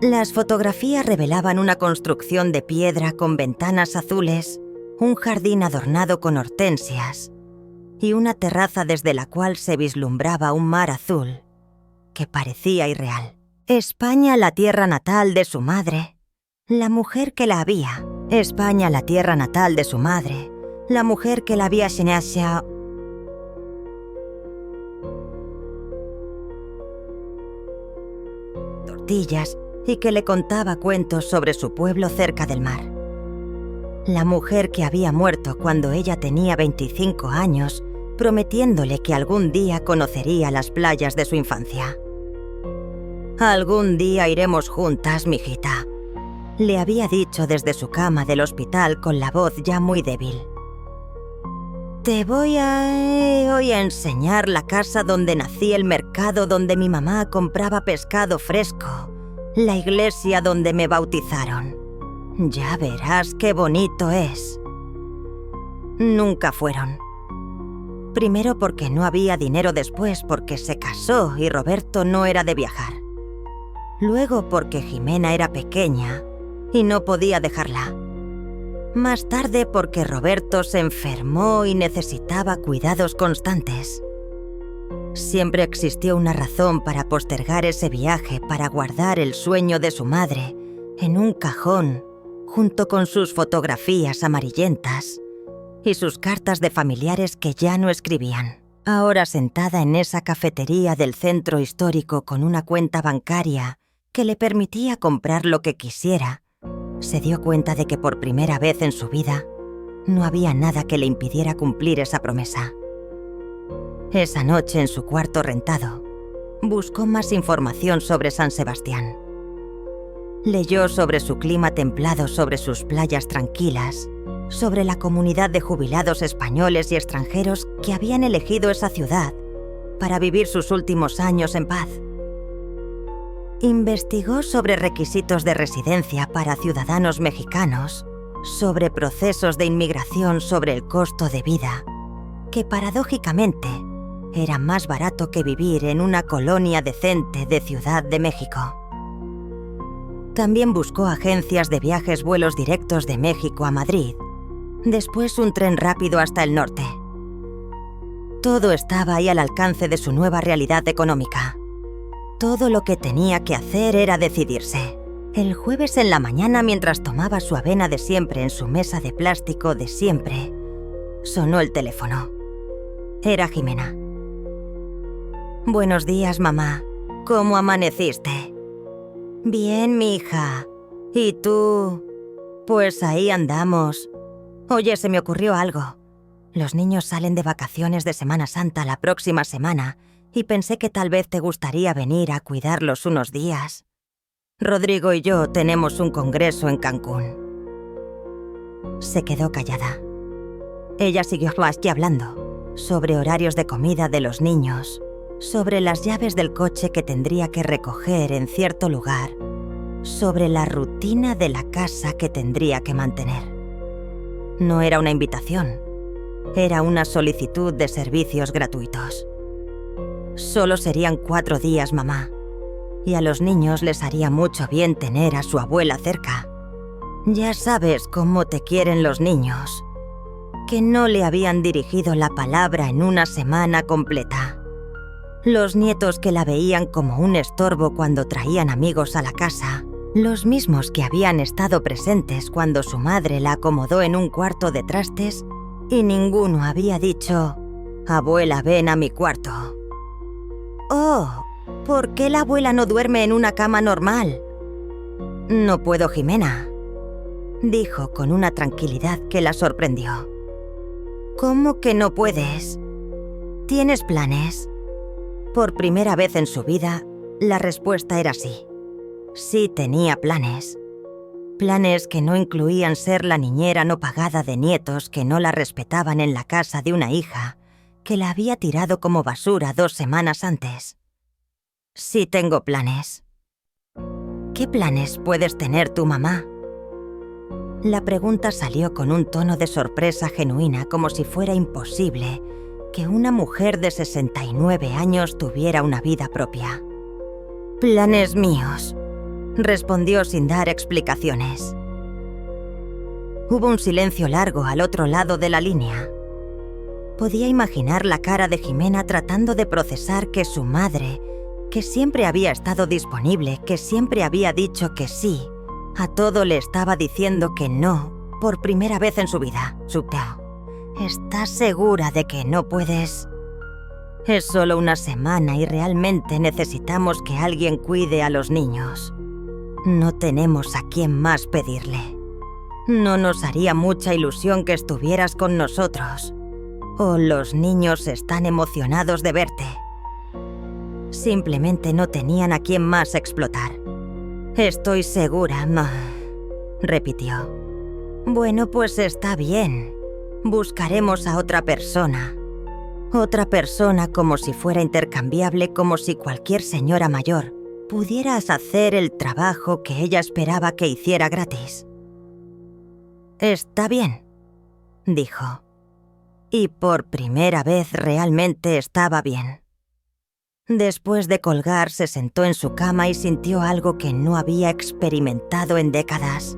Las fotografías revelaban una construcción de piedra con ventanas azules, un jardín adornado con hortensias y una terraza desde la cual se vislumbraba un mar azul que parecía irreal. España, la tierra natal de su madre, la mujer que la había. España, la tierra natal de su madre, la mujer que la había Xenasia. Tortillas y que le contaba cuentos sobre su pueblo cerca del mar. La mujer que había muerto cuando ella tenía 25 años, prometiéndole que algún día conocería las playas de su infancia. Algún día iremos juntas, mijita, le había dicho desde su cama del hospital con la voz ya muy débil. Te voy a enseñar la casa donde nací, el mercado donde mi mamá compraba pescado fresco, la iglesia donde me bautizaron. Ya verás qué bonito es. Nunca fueron. Primero porque no había dinero, después porque se casó y Roberto no era de viajar. Luego porque Jimena era pequeña y no podía dejarla. Más tarde porque Roberto se enfermó y necesitaba cuidados constantes. Siempre existió una razón para postergar ese viaje, para guardar el sueño de su madre en un cajón, junto con sus fotografías amarillentas y sus cartas de familiares que ya no escribían. Ahora sentada en esa cafetería del centro histórico con una cuenta bancaria que le permitía comprar lo que quisiera, se dio cuenta de que por primera vez en su vida no había nada que le impidiera cumplir esa promesa. Esa noche, en su cuarto rentado, buscó más información sobre San Sebastián. Leyó sobre su clima templado, sobre sus playas tranquilas, sobre la comunidad de jubilados españoles y extranjeros que habían elegido esa ciudad para vivir sus últimos años en paz. Investigó sobre requisitos de residencia para ciudadanos mexicanos, sobre procesos de inmigración, sobre el costo de vida, que paradójicamente era más barato que vivir en una colonia decente de Ciudad de México. También buscó agencias de viajes, vuelos directos de México a Madrid, después un tren rápido hasta el norte. Todo estaba ahí al alcance de su nueva realidad económica. Todo lo que tenía que hacer era decidirse. El jueves en la mañana, mientras tomaba su avena de siempre en su mesa de plástico de siempre, sonó el teléfono. Era Jimena. Buenos días, mamá. ¿Cómo amaneciste? Bien, mi hija. ¿Y tú? Pues ahí andamos. Oye, se me ocurrió algo. Los niños salen de vacaciones de Semana Santa la próxima semana y pensé que tal vez te gustaría venir a cuidarlos unos días. Rodrigo y yo tenemos un congreso en Cancún». Se quedó callada. Ella siguió hablando sobre horarios de comida de los niños, sobre las llaves del coche que tendría que recoger en cierto lugar, sobre la rutina de la casa que tendría que mantener. No era una invitación, era una solicitud de servicios gratuitos. Solo serían 4 días, mamá, y a los niños les haría mucho bien tener a su abuela cerca. Ya sabes cómo te quieren los niños, que no le habían dirigido la palabra en una semana completa. Los nietos que la veían como un estorbo cuando traían amigos a la casa, los mismos que habían estado presentes cuando su madre la acomodó en un cuarto de trastes y ninguno había dicho: «Abuela, ven a mi cuarto». «Oh, ¿por qué la abuela no duerme en una cama normal?» «No puedo, Jimena», dijo con una tranquilidad que la sorprendió. «¿Cómo que no puedes? ¿Tienes planes?» Por primera vez en su vida, la respuesta era sí. Sí tenía planes. Planes que no incluían ser la niñera no pagada de nietos que no la respetaban en la casa de una hija que la había tirado como basura 2 semanas antes. «Sí tengo planes». «¿Qué planes puedes tener tu mamá?» La pregunta salió con un tono de sorpresa genuina, como si fuera imposible que una mujer de 69 años tuviera una vida propia. «Planes míos», respondió sin dar explicaciones. Hubo un silencio largo al otro lado de la línea. Podía imaginar la cara de Jimena tratando de procesar que su madre, que siempre había estado disponible, que siempre había dicho que sí, a todo le estaba diciendo que no por primera vez en su vida. «¿Estás segura de que no puedes? Es solo una semana y realmente necesitamos que alguien cuide a los niños. No tenemos a quién más pedirle. No nos haría mucha ilusión que estuvieras con nosotros. O los niños están emocionados de verte». Simplemente no tenían a quién más explotar. «Estoy segura, ma», repitió. «Bueno, pues está bien. Buscaremos a otra persona. Otra persona como si fuera intercambiable, como si cualquier señora mayor pudieras hacer el trabajo que ella esperaba que hiciera gratis». «Está bien», dijo. Y por primera vez realmente estaba bien. Después de colgar, se sentó en su cama y sintió algo que no había experimentado en décadas.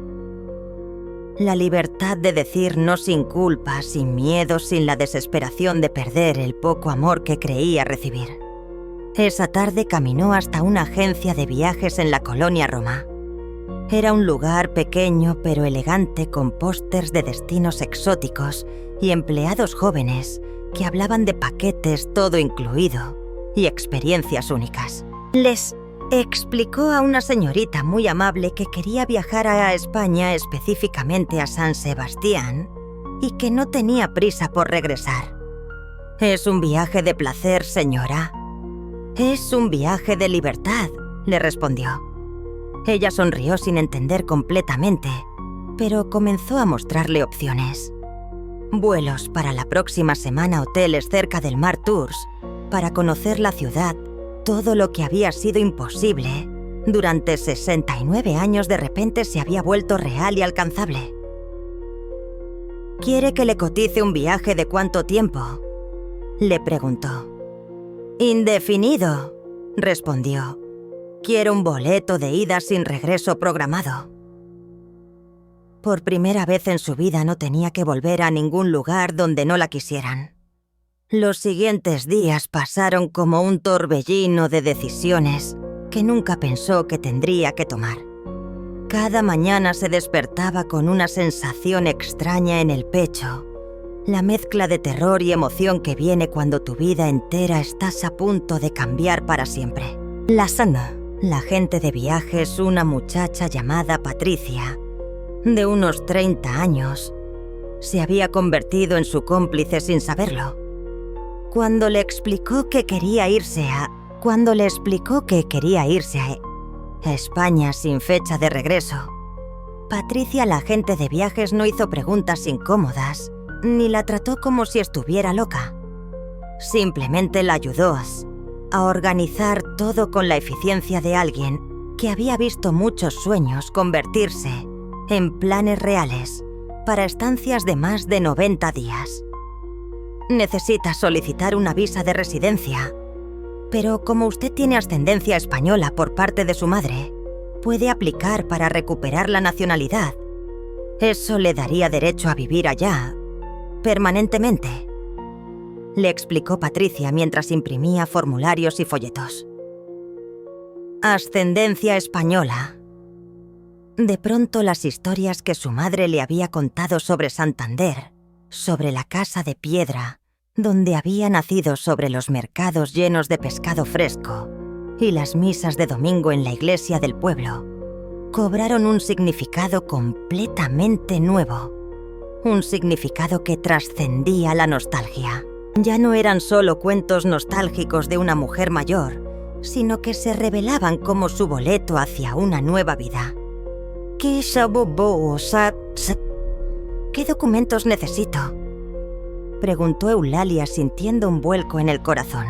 La libertad de decir no sin culpa, sin miedo, sin la desesperación de perder el poco amor que creía recibir. Esa tarde caminó hasta una agencia de viajes en la colonia Roma. Era un lugar pequeño pero elegante con pósters de destinos exóticos y empleados jóvenes que hablaban de paquetes todo incluido y experiencias únicas. Les explicó a una señorita muy amable que quería viajar a España, específicamente a San Sebastián, y que no tenía prisa por regresar. «Es un viaje de placer, señora». «Es un viaje de libertad», le respondió. Ella sonrió sin entender completamente, pero comenzó a mostrarle opciones. Vuelos para la próxima semana, hoteles cerca del mar, tours, para conocer la ciudad, todo lo que había sido imposible. Durante 69 años de repente se había vuelto real y alcanzable. «¿Quiere que le cotice un viaje de cuánto tiempo?», le preguntó. «Indefinido», respondió. «Quiero un boleto de ida sin regreso programado». Por primera vez en su vida no tenía que volver a ningún lugar donde no la quisieran. Los siguientes días pasaron como un torbellino de decisiones que nunca pensó que tendría que tomar. Cada mañana se despertaba con una sensación extraña en el pecho, la mezcla de terror y emoción que viene cuando tu vida entera estás a punto de cambiar para siempre. La agente de viajes, una muchacha llamada Patricia, de unos 30 años, se había convertido en su cómplice sin saberlo. Cuando le explicó que quería irse a España sin fecha de regreso, Patricia, la agente de viajes, no hizo preguntas incómodas, ni la trató como si estuviera loca. Simplemente la ayudó a organizar todo con la eficiencia de alguien que había visto muchos sueños convertirse en planes reales para estancias de más de 90 días. Necesita solicitar una visa de residencia, pero como usted tiene ascendencia española por parte de su madre, puede aplicar para recuperar la nacionalidad. Eso le daría derecho a vivir allá, permanentemente, le explicó Patricia mientras imprimía formularios y folletos. Ascendencia española. De pronto las historias que su madre le había contado sobre Santander, sobre la casa de piedra, donde había nacido, sobre los mercados llenos de pescado fresco y las misas de domingo en la iglesia del pueblo, cobraron un significado completamente nuevo. Un significado que trascendía la nostalgia. Ya no eran solo cuentos nostálgicos de una mujer mayor, sino que se revelaban como su boleto hacia una nueva vida. ¿Qué documentos necesito?, preguntó Eulalia sintiendo un vuelco en el corazón.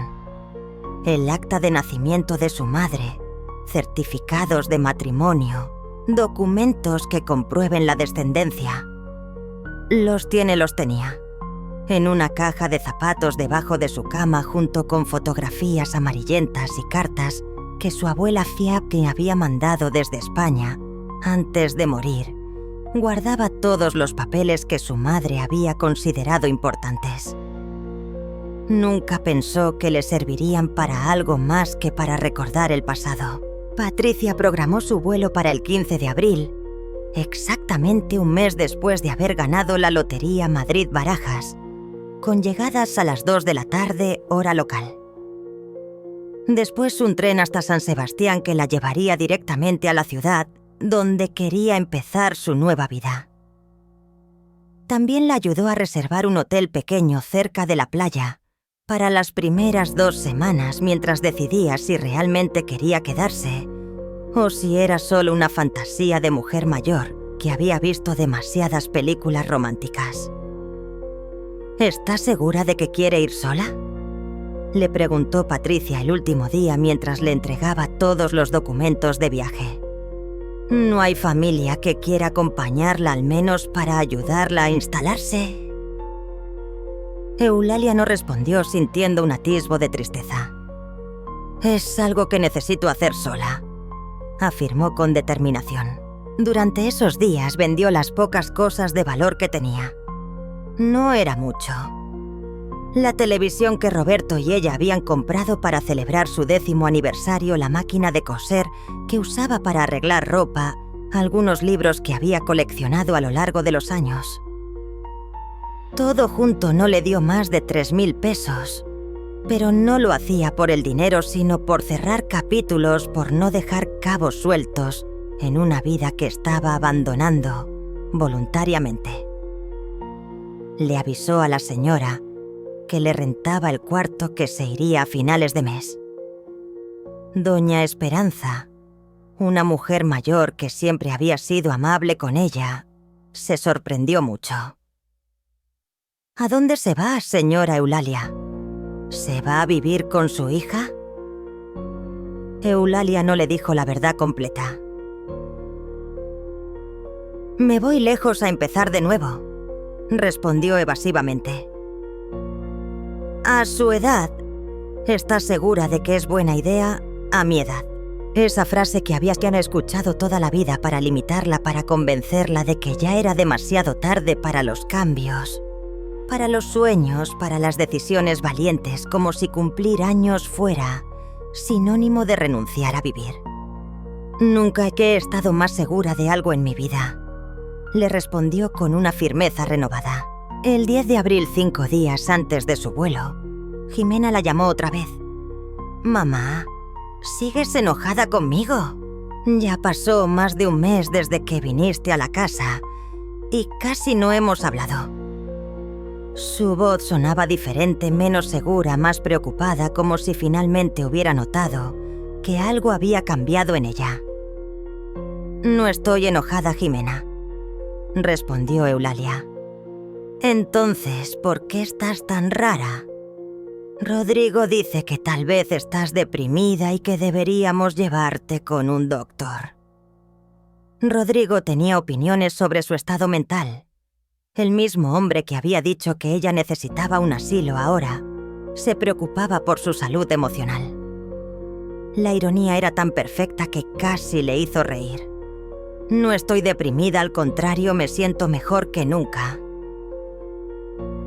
El acta de nacimiento de su madre, certificados de matrimonio, documentos que comprueben la descendencia. Los tenía. En una caja de zapatos debajo de su cama, junto con fotografías amarillentas y cartas que su abuela Fiaque había mandado desde España. Antes de morir, guardaba todos los papeles que su madre había considerado importantes. Nunca pensó que le servirían para algo más que para recordar el pasado. Patricia programó su vuelo para el 15 de abril, exactamente un mes después de haber ganado la lotería Madrid-Barajas, con llegadas a las 2 de la tarde, hora local. Después un tren hasta San Sebastián que la llevaría directamente a la ciudad, donde quería empezar su nueva vida. También la ayudó a reservar un hotel pequeño cerca de la playa para las primeras 2 semanas mientras decidía si realmente quería quedarse o si era solo una fantasía de mujer mayor que había visto demasiadas películas románticas. ¿Está segura de que quiere ir sola?, le preguntó Patricia el último día mientras le entregaba todos los documentos de viaje. ¿No hay familia que quiera acompañarla al menos para ayudarla a instalarse? Eulalia no respondió, sintiendo un atisbo de tristeza. Es algo que necesito hacer sola, afirmó con determinación. Durante esos días vendió las pocas cosas de valor que tenía. No era mucho. La televisión que Roberto y ella habían comprado para celebrar su 10º aniversario, la máquina de coser que usaba para arreglar ropa, algunos libros que había coleccionado a lo largo de los años. Todo junto no le dio más de 3.000 pesos, pero no lo hacía por el dinero, sino por cerrar capítulos, por no dejar cabos sueltos en una vida que estaba abandonando voluntariamente. Le avisó a la señora que le rentaba el cuarto que se iría a finales de mes. Doña Esperanza, una mujer mayor que siempre había sido amable con ella, se sorprendió mucho. ¿A dónde se va, señora Eulalia? ¿Se va a vivir con su hija? Eulalia no le dijo la verdad completa. Me voy lejos a empezar de nuevo, respondió evasivamente. A su edad, ¿está segura de que es buena idea a mi edad? Esa frase que había escuchado toda la vida para limitarla, para convencerla de que ya era demasiado tarde para los cambios, para los sueños, para las decisiones valientes, como si cumplir años fuera sinónimo de renunciar a vivir. Nunca he estado más segura de algo en mi vida, le respondió con una firmeza renovada. El 10 de abril, 5 días antes de su vuelo, Jimena la llamó otra vez. «Mamá, ¿sigues enojada conmigo? Ya pasó más de un mes desde que viniste a la casa y casi no hemos hablado». Su voz sonaba diferente, menos segura, más preocupada, como si finalmente hubiera notado que algo había cambiado en ella. «No estoy enojada, Jimena», respondió Eulalia. «Entonces, ¿por qué estás tan rara? Rodrigo dice que tal vez estás deprimida y que deberíamos llevarte con un doctor». Rodrigo tenía opiniones sobre su estado mental. El mismo hombre que había dicho que ella necesitaba un asilo ahora se preocupaba por su salud emocional. La ironía era tan perfecta que casi le hizo reír. «No estoy deprimida, al contrario, me siento mejor que nunca».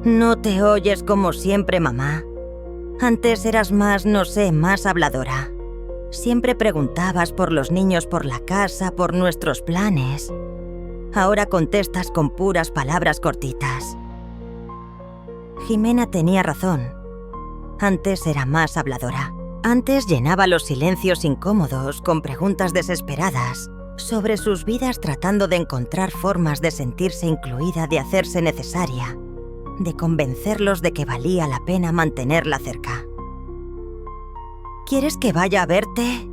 «No te oyes como siempre, mamá. Antes eras más, no sé, más habladora. Siempre preguntabas por los niños, por la casa, por nuestros planes. Ahora contestas con puras palabras cortitas». Jimena tenía razón. Antes era más habladora. Antes llenaba los silencios incómodos con preguntas desesperadas sobre sus vidas, tratando de encontrar formas de sentirse incluida, de hacerse necesaria, de convencerlos de que valía la pena mantenerla cerca. «¿Quieres que vaya a verte?»,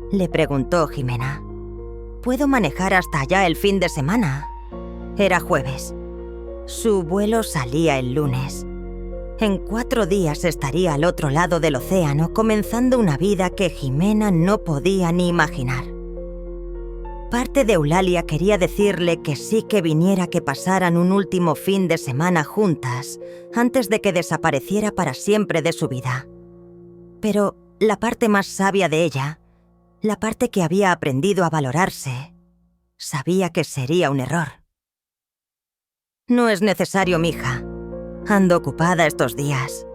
le preguntó Jimena. «Puedo manejar hasta allá el fin de semana». Era jueves. Su vuelo salía el lunes. En 4 días estaría al otro lado del océano, comenzando una vida que Jimena no podía ni imaginar. Parte de Eulalia quería decirle que sí, que viniera, que pasaran un último fin de semana juntas antes de que desapareciera para siempre de su vida. Pero la parte más sabia de ella, la parte que había aprendido a valorarse, sabía que sería un error. «No es necesario, mija. Ando ocupada estos días»,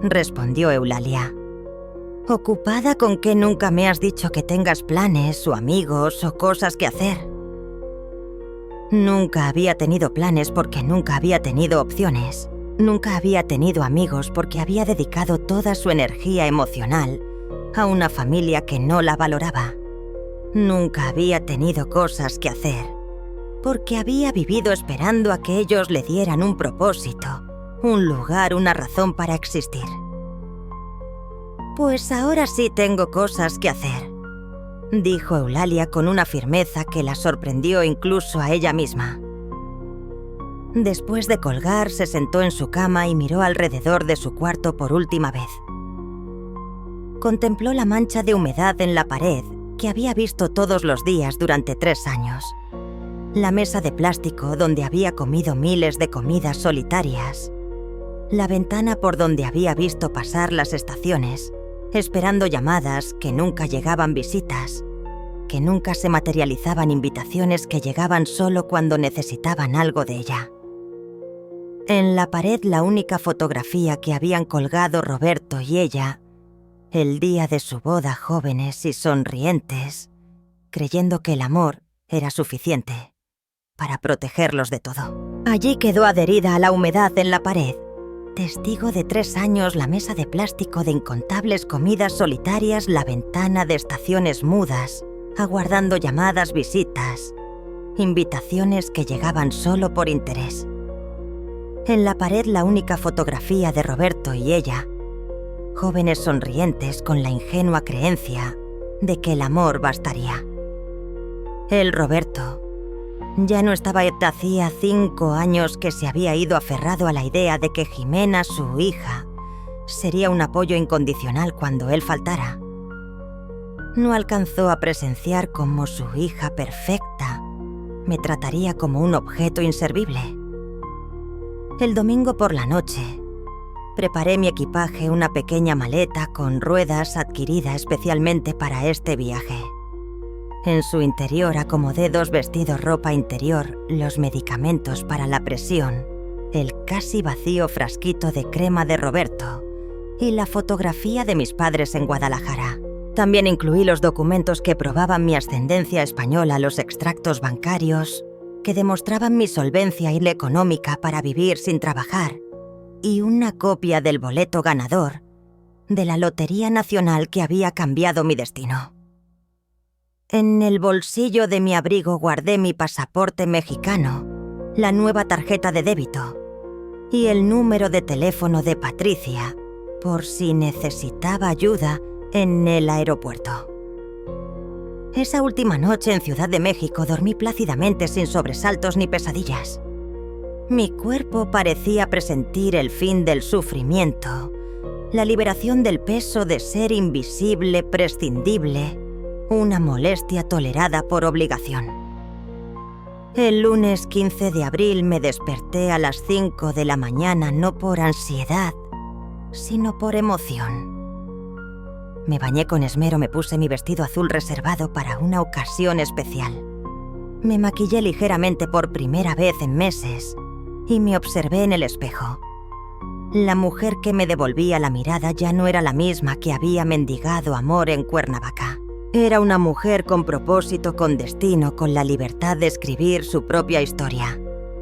respondió Eulalia. «¿Ocupada con qué? Nunca me has dicho que tengas planes o amigos o cosas que hacer». Nunca había tenido planes porque nunca había tenido opciones. Nunca había tenido amigos porque había dedicado toda su energía emocional a una familia que no la valoraba. Nunca había tenido cosas que hacer porque había vivido esperando a que ellos le dieran un propósito, un lugar, una razón para existir. «Pues ahora sí tengo cosas que hacer», dijo Eulalia con una firmeza que la sorprendió incluso a ella misma. Después de colgar, se sentó en su cama y miró alrededor de su cuarto por última vez. Contempló la mancha de humedad en la pared que había visto todos los días durante 3 años. La mesa de plástico donde había comido miles de comidas solitarias. La ventana por donde había visto pasar las estaciones, esperando llamadas que nunca llegaban, visitas, que nunca se materializaban, invitaciones que llegaban solo cuando necesitaban algo de ella. En la pared la única fotografía que habían colgado Roberto y ella, el día de su boda, jóvenes y sonrientes, creyendo que el amor era suficiente para protegerlos de todo. Allí quedó adherida a la humedad en la pared, testigo de 3 años, la mesa de plástico de incontables comidas solitarias, la ventana de estaciones mudas, aguardando llamadas, visitas, invitaciones que llegaban solo por interés. En la pared la única fotografía de Roberto y ella, jóvenes sonrientes con la ingenua creencia de que el amor bastaría. El Roberto ya no estaba. Hacía 5 años que se había ido aferrado a la idea de que Jimena, su hija, sería un apoyo incondicional cuando él faltara. No alcanzó a presenciar cómo su hija perfecta me trataría como un objeto inservible. El domingo por la noche, preparé mi equipaje, una pequeña maleta con ruedas adquirida especialmente para este viaje. En su interior acomodé 2 vestidos, ropa interior, los medicamentos para la presión, el casi vacío frasquito de crema de Roberto y la fotografía de mis padres en Guadalajara. También incluí los documentos que probaban mi ascendencia española, los extractos bancarios que demostraban mi solvencia y la económica para vivir sin trabajar, y una copia del boleto ganador de la Lotería Nacional que había cambiado mi destino. En el bolsillo de mi abrigo guardé mi pasaporte mexicano, la nueva tarjeta de débito, y el número de teléfono de Patricia por si necesitaba ayuda en el aeropuerto. Esa última noche en Ciudad de México dormí plácidamente sin sobresaltos ni pesadillas. Mi cuerpo parecía presentir el fin del sufrimiento, la liberación del peso de ser invisible, prescindible, una molestia tolerada por obligación. El lunes 15 de abril me desperté a las 5 de la mañana no por ansiedad, sino por emoción. Me bañé con esmero, me puse mi vestido azul reservado para una ocasión especial. Me maquillé ligeramente por primera vez en meses y me observé en el espejo. La mujer que me devolvía la mirada ya no era la misma que había mendigado amor en Cuernavaca. Era una mujer con propósito, con destino, con la libertad de escribir su propia historia.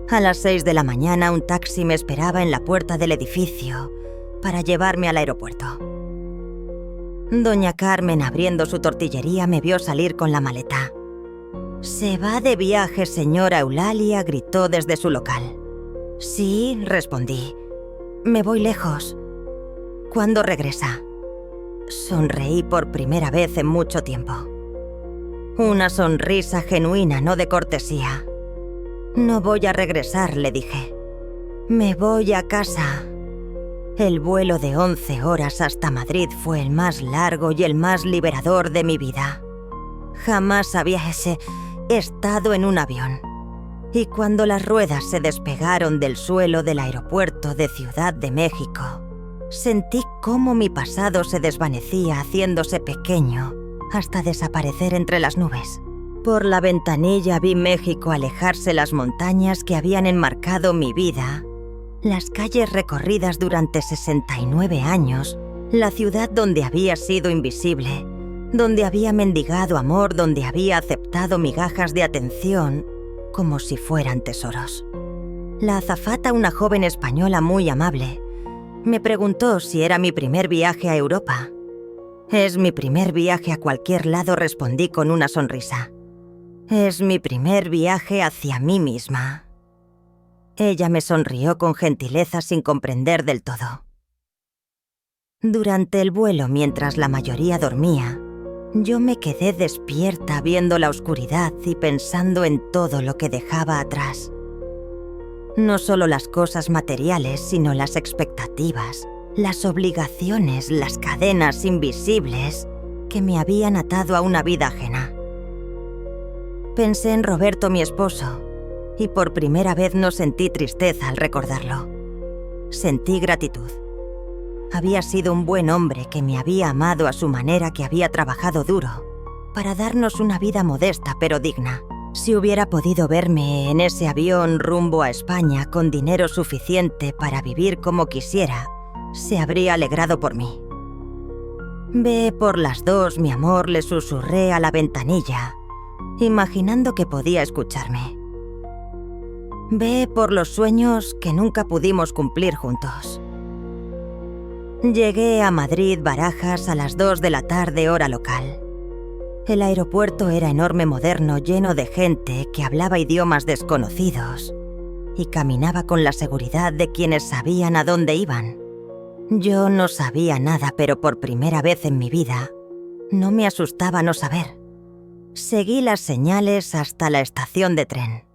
A las 6 de la mañana un taxi me esperaba en la puerta del edificio para llevarme al aeropuerto. Doña Carmen, abriendo su tortillería, me vio salir con la maleta. «¿Se va de viaje, señora Eulalia?», gritó desde su local. «Sí», respondí. «Me voy lejos». «¿Cuándo regresa?». Sonreí por primera vez en mucho tiempo. Una sonrisa genuina, no de cortesía. «No voy a regresar», le dije. «Me voy a casa». El vuelo de 11 horas hasta Madrid fue el más largo y el más liberador de mi vida. Jamás había estado en un avión. Y cuando las ruedas se despegaron del suelo del aeropuerto de Ciudad de México, sentí cómo mi pasado se desvanecía haciéndose pequeño hasta desaparecer entre las nubes. Por la ventanilla vi México alejarse, las montañas que habían enmarcado mi vida, las calles recorridas durante 69 años, la ciudad donde había sido invisible, donde había mendigado amor, donde había aceptado migajas de atención como si fueran tesoros. La azafata, una joven española muy amable, me preguntó si era mi primer viaje a Europa. «Es mi primer viaje a cualquier lado», respondí con una sonrisa. «Es mi primer viaje hacia mí misma». Ella me sonrió con gentileza sin comprender del todo. Durante el vuelo, mientras la mayoría dormía, yo me quedé despierta viendo la oscuridad y pensando en todo lo que dejaba atrás. No solo las cosas materiales, sino las expectativas, las obligaciones, las cadenas invisibles que me habían atado a una vida ajena. Pensé en Roberto, mi esposo, y por primera vez no sentí tristeza al recordarlo. Sentí gratitud. Había sido un buen hombre que me había amado a su manera, que había trabajado duro para darnos una vida modesta pero digna. Si hubiera podido verme en ese avión rumbo a España con dinero suficiente para vivir como quisiera, se habría alegrado por mí. «Ve por las 2, mi amor», le susurré a la ventanilla, imaginando que podía escucharme. «Ve por los sueños que nunca pudimos cumplir juntos». Llegué a Madrid, Barajas, a las 2 de la tarde, hora local. El aeropuerto era enorme, moderno, lleno de gente que hablaba idiomas desconocidos y caminaba con la seguridad de quienes sabían a dónde iban. Yo no sabía nada, pero por primera vez en mi vida no me asustaba no saber. Seguí las señales hasta la estación de tren.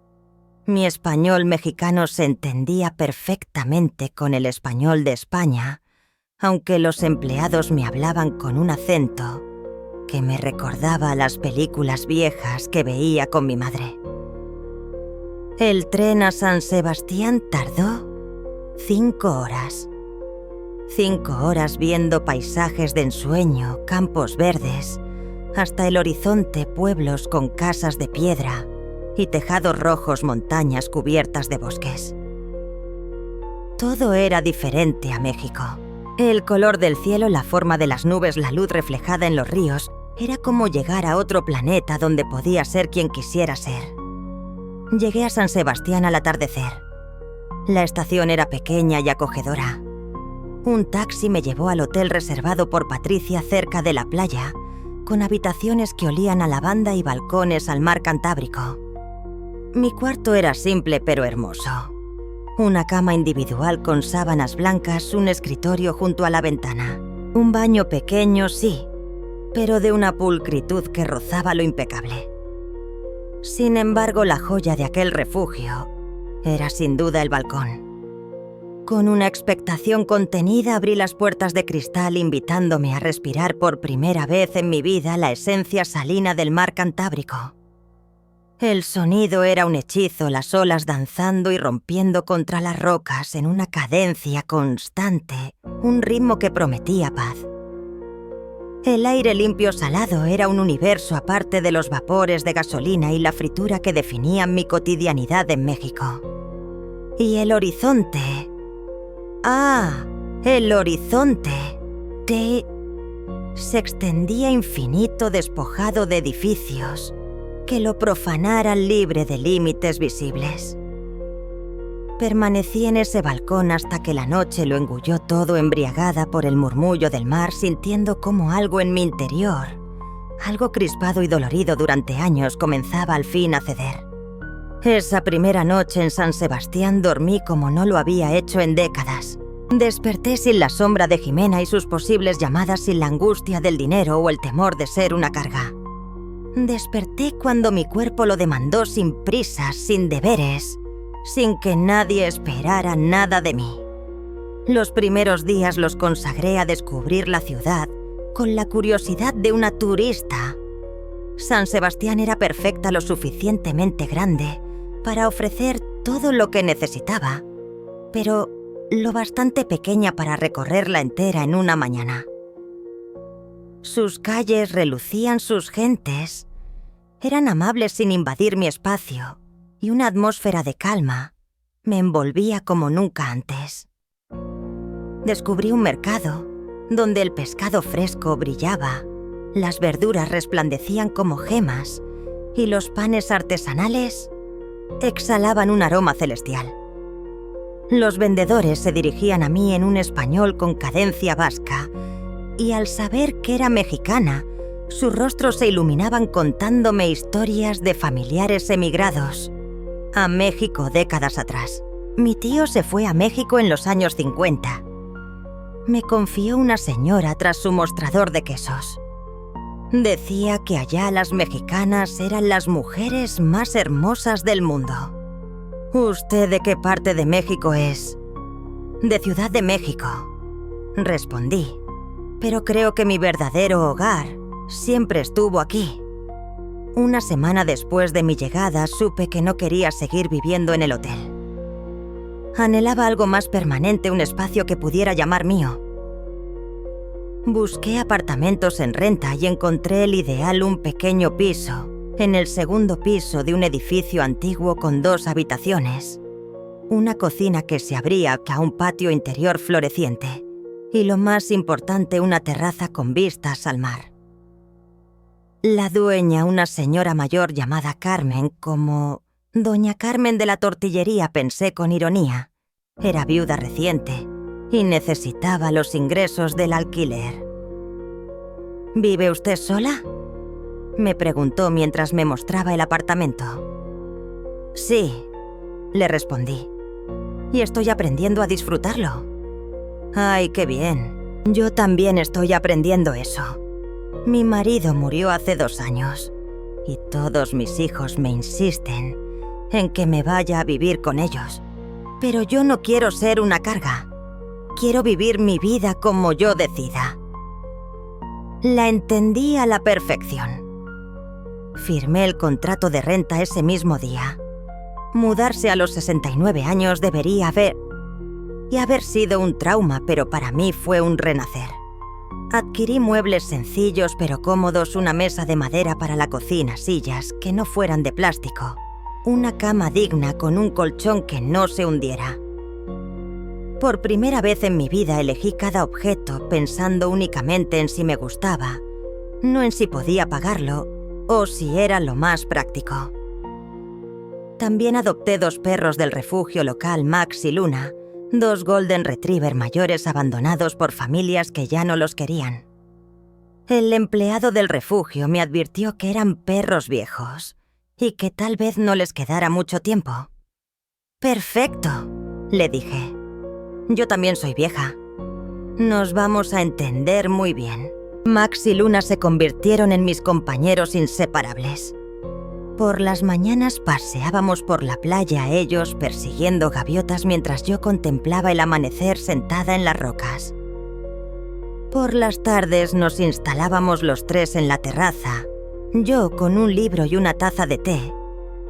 Mi español mexicano se entendía perfectamente con el español de España, aunque los empleados me hablaban con un acento que me recordaba a las películas viejas que veía con mi madre. El tren a San Sebastián tardó 5 horas. 5 horas viendo paisajes de ensueño, campos verdes, hasta el horizonte, pueblos con casas de piedra y tejados rojos, montañas cubiertas de bosques. Todo era diferente a México. El color del cielo, la forma de las nubes, la luz reflejada en los ríos, era como llegar a otro planeta donde podía ser quien quisiera ser. Llegué a San Sebastián al atardecer. La estación era pequeña y acogedora. Un taxi me llevó al hotel reservado por Patricia cerca de la playa, con habitaciones que olían a lavanda y balcones al mar Cantábrico. Mi cuarto era simple pero hermoso. Una cama individual con sábanas blancas, un escritorio junto a la ventana. Un baño pequeño, sí, pero de una pulcritud que rozaba lo impecable. Sin embargo, la joya de aquel refugio era sin duda el balcón. Con una expectación contenida abrí las puertas de cristal invitándome a respirar por primera vez en mi vida la esencia salina del mar Cantábrico. El sonido era un hechizo, las olas danzando y rompiendo contra las rocas en una cadencia constante, un ritmo que prometía paz. El aire limpio salado era un universo aparte de los vapores de gasolina y la fritura que definían mi cotidianidad en México. Y el horizonte... el horizonte se extendía infinito, despojado de edificios que lo profanaran, libre de límites visibles. Permanecí en ese balcón hasta que la noche lo engulló todo, embriagada por el murmullo del mar, sintiendo como algo en mi interior, algo crispado y dolorido durante años, comenzaba al fin a ceder. Esa primera noche en San Sebastián dormí como no lo había hecho en décadas. Desperté sin la sombra de Jimena y sus posibles llamadas, sin la angustia del dinero o el temor de ser una carga. Desperté cuando mi cuerpo lo demandó, sin prisas, sin deberes, sin que nadie esperara nada de mí. Los primeros días los consagré a descubrir la ciudad con la curiosidad de una turista. San Sebastián era perfecta, lo suficientemente grande para ofrecer todo lo que necesitaba, pero lo bastante pequeña para recorrerla entera en una mañana. Sus calles relucían, sus gentes eran amables sin invadir mi espacio, y una atmósfera de calma me envolvía como nunca antes. Descubrí un mercado donde el pescado fresco brillaba, las verduras resplandecían como gemas y los panes artesanales exhalaban un aroma celestial. Los vendedores se dirigían a mí en un español con cadencia vasca, y al saber que era mexicana, sus rostros se iluminaban contándome historias de familiares emigrados a México décadas atrás. Mi tío se fue a México en los años 50. Me confió una señora tras su mostrador de quesos. Decía que allá las mexicanas eran las mujeres más hermosas del mundo. ¿Usted de qué parte de México es? De Ciudad de México, respondí. Pero creo que mi verdadero hogar siempre estuvo aquí. Una semana después de mi llegada, supe que no quería seguir viviendo en el hotel. Anhelaba algo más permanente, un espacio que pudiera llamar mío. Busqué apartamentos en renta y encontré el ideal, un pequeño piso, en el segundo piso de un edificio antiguo con 2 habitaciones, una cocina que se abría a un patio interior floreciente, y lo más importante, una terraza con vistas al mar. La dueña, una señora mayor llamada Carmen, como Doña Carmen de la tortillería, pensé con ironía, era viuda reciente y necesitaba los ingresos del alquiler. ¿Vive usted sola?, me preguntó mientras me mostraba el apartamento. Sí, le respondí, y estoy aprendiendo a disfrutarlo. ¡Ay, qué bien! Yo también estoy aprendiendo eso. Mi marido murió hace 2 años, y todos mis hijos me insisten en que me vaya a vivir con ellos. Pero yo no quiero ser una carga. Quiero vivir mi vida como yo decida. La entendí a la perfección. Firmé el contrato de renta ese mismo día. Mudarse a los 69 años debería haber sido un trauma, pero para mí fue un renacer. Adquirí muebles sencillos pero cómodos, una mesa de madera para la cocina, sillas que no fueran de plástico, una cama digna con un colchón que no se hundiera. Por primera vez en mi vida elegí cada objeto pensando únicamente en si me gustaba, no en si podía pagarlo o si era lo más práctico. También adopté 2 perros del refugio local, Max y Luna, 2 Golden Retriever mayores abandonados por familias que ya no los querían. El empleado del refugio me advirtió que eran perros viejos y que tal vez no les quedara mucho tiempo. «Perfecto», le dije. Yo también soy vieja. Nos vamos a entender muy bien. Max y Luna se convirtieron en mis compañeros inseparables. Por las mañanas paseábamos por la playa ellos persiguiendo gaviotas mientras yo contemplaba el amanecer sentada en las rocas. Por las tardes nos instalábamos los tres en la terraza, yo con un libro y una taza de té,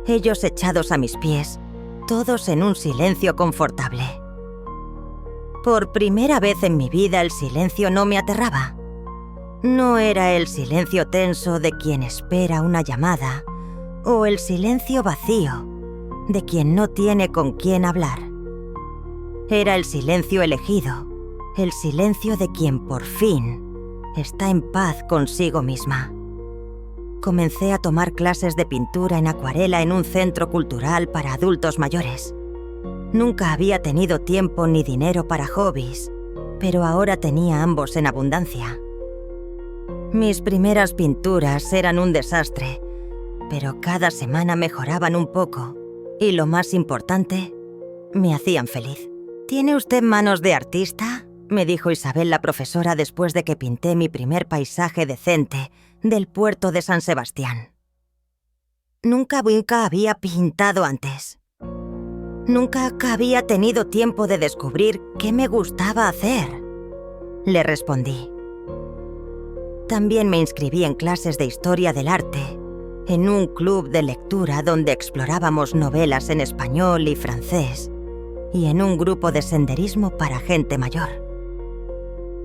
ellos echados a mis pies, todos en un silencio confortable. Por primera vez en mi vida el silencio no me aterraba. No era el silencio tenso de quien espera una llamada o el silencio vacío de quien no tiene con quién hablar. Era el silencio elegido, el silencio de quien por fin está en paz consigo misma. Comencé a tomar clases de pintura en acuarela en un centro cultural para adultos mayores. Nunca había tenido tiempo ni dinero para hobbies, pero ahora tenía ambos en abundancia. Mis primeras pinturas eran un desastre, pero cada semana mejoraban un poco y, lo más importante, me hacían feliz. ¿Tiene usted manos de artista?, me dijo Isabel, la profesora, después de que pinté mi primer paisaje decente del puerto de San Sebastián. Nunca había pintado antes. Nunca había tenido tiempo de descubrir qué me gustaba hacer, le respondí. También me inscribí en clases de historia del arte, en un club de lectura donde explorábamos novelas en español y francés, y en un grupo de senderismo para gente mayor.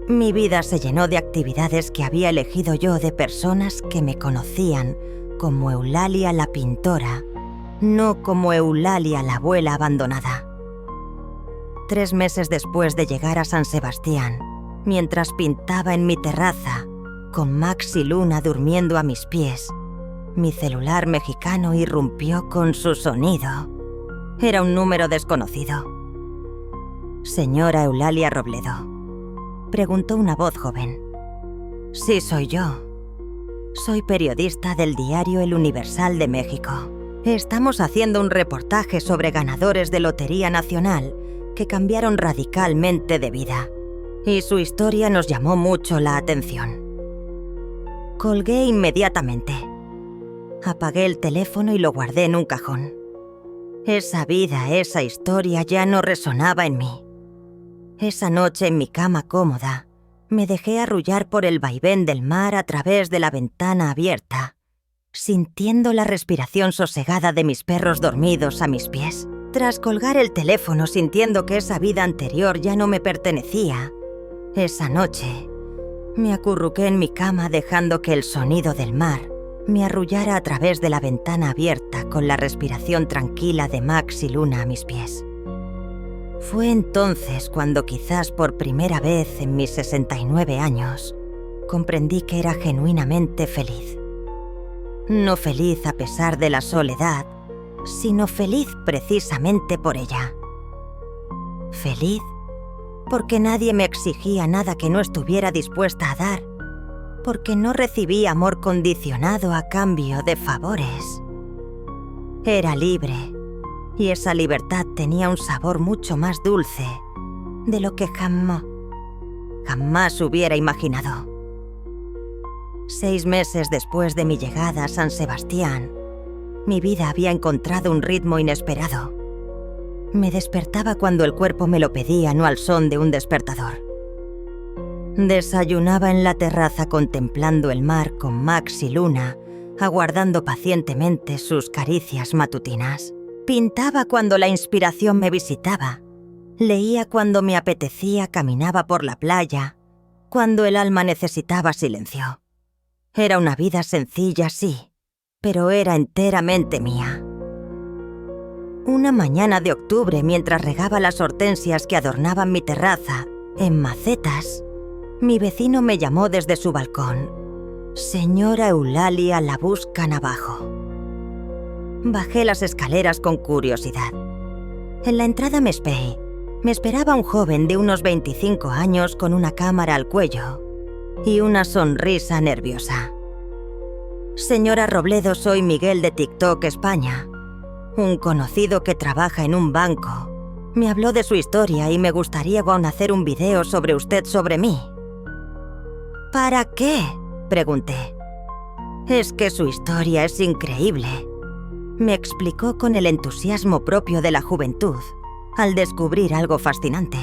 Mi vida se llenó de actividades que había elegido yo, de personas que me conocían como Eulalia la pintora, no como Eulalia la abuela abandonada. 3 meses después de llegar a San Sebastián, mientras pintaba en mi terraza, con Max y Luna durmiendo a mis pies, mi celular mexicano irrumpió con su sonido. Era un número desconocido. «Señora Eulalia Robledo», preguntó una voz joven. «Sí, soy yo. Soy periodista del diario El Universal de México. Estamos haciendo un reportaje sobre ganadores de Lotería Nacional que cambiaron radicalmente de vida, y su historia nos llamó mucho la atención». Colgué inmediatamente. Apagué el teléfono y lo guardé en un cajón. Esa vida, esa historia ya no resonaba en mí. Esa noche en mi cama cómoda, me dejé arrullar por el vaivén del mar a través de la ventana abierta, sintiendo la respiración sosegada de mis perros dormidos a mis pies. Tras colgar el teléfono, sintiendo que esa vida anterior ya no me pertenecía, esa noche me acurruqué en mi cama dejando que el sonido del mar me arrullara a través de la ventana abierta con la respiración tranquila de Max y Luna a mis pies. Fue entonces cuando, quizás por primera vez en mis 69 años, comprendí que era genuinamente feliz. No feliz a pesar de la soledad, sino feliz precisamente por ella. Feliz porque nadie me exigía nada que no estuviera dispuesta a dar, porque no recibí amor condicionado a cambio de favores. Era libre, y esa libertad tenía un sabor mucho más dulce de lo que jamás hubiera imaginado. 6 meses después de mi llegada a San Sebastián, mi vida había encontrado un ritmo inesperado. Me despertaba cuando el cuerpo me lo pedía, no al son de un despertador. Desayunaba en la terraza contemplando el mar con Max y Luna, aguardando pacientemente sus caricias matutinas. Pintaba cuando la inspiración me visitaba. Leía cuando me apetecía, caminaba por la playa, cuando el alma necesitaba silencio. Era una vida sencilla, sí, pero era enteramente mía. Una mañana de octubre, mientras regaba las hortensias que adornaban mi terraza, en macetas, mi vecino me llamó desde su balcón. «Señora Eulalia, la buscan abajo». Bajé las escaleras con curiosidad. En la entrada me esperaba un joven de unos 25 años con una cámara al cuello y una sonrisa nerviosa. «Señora Robledo, soy Miguel de TikTok España, un conocido que trabaja en un banco. Me habló de su historia y me gustaría aún hacer un video sobre usted sobre mí. ¿Para qué?, pregunté. Es que su historia es increíble. Me explicó con el entusiasmo propio de la juventud, al descubrir algo fascinante.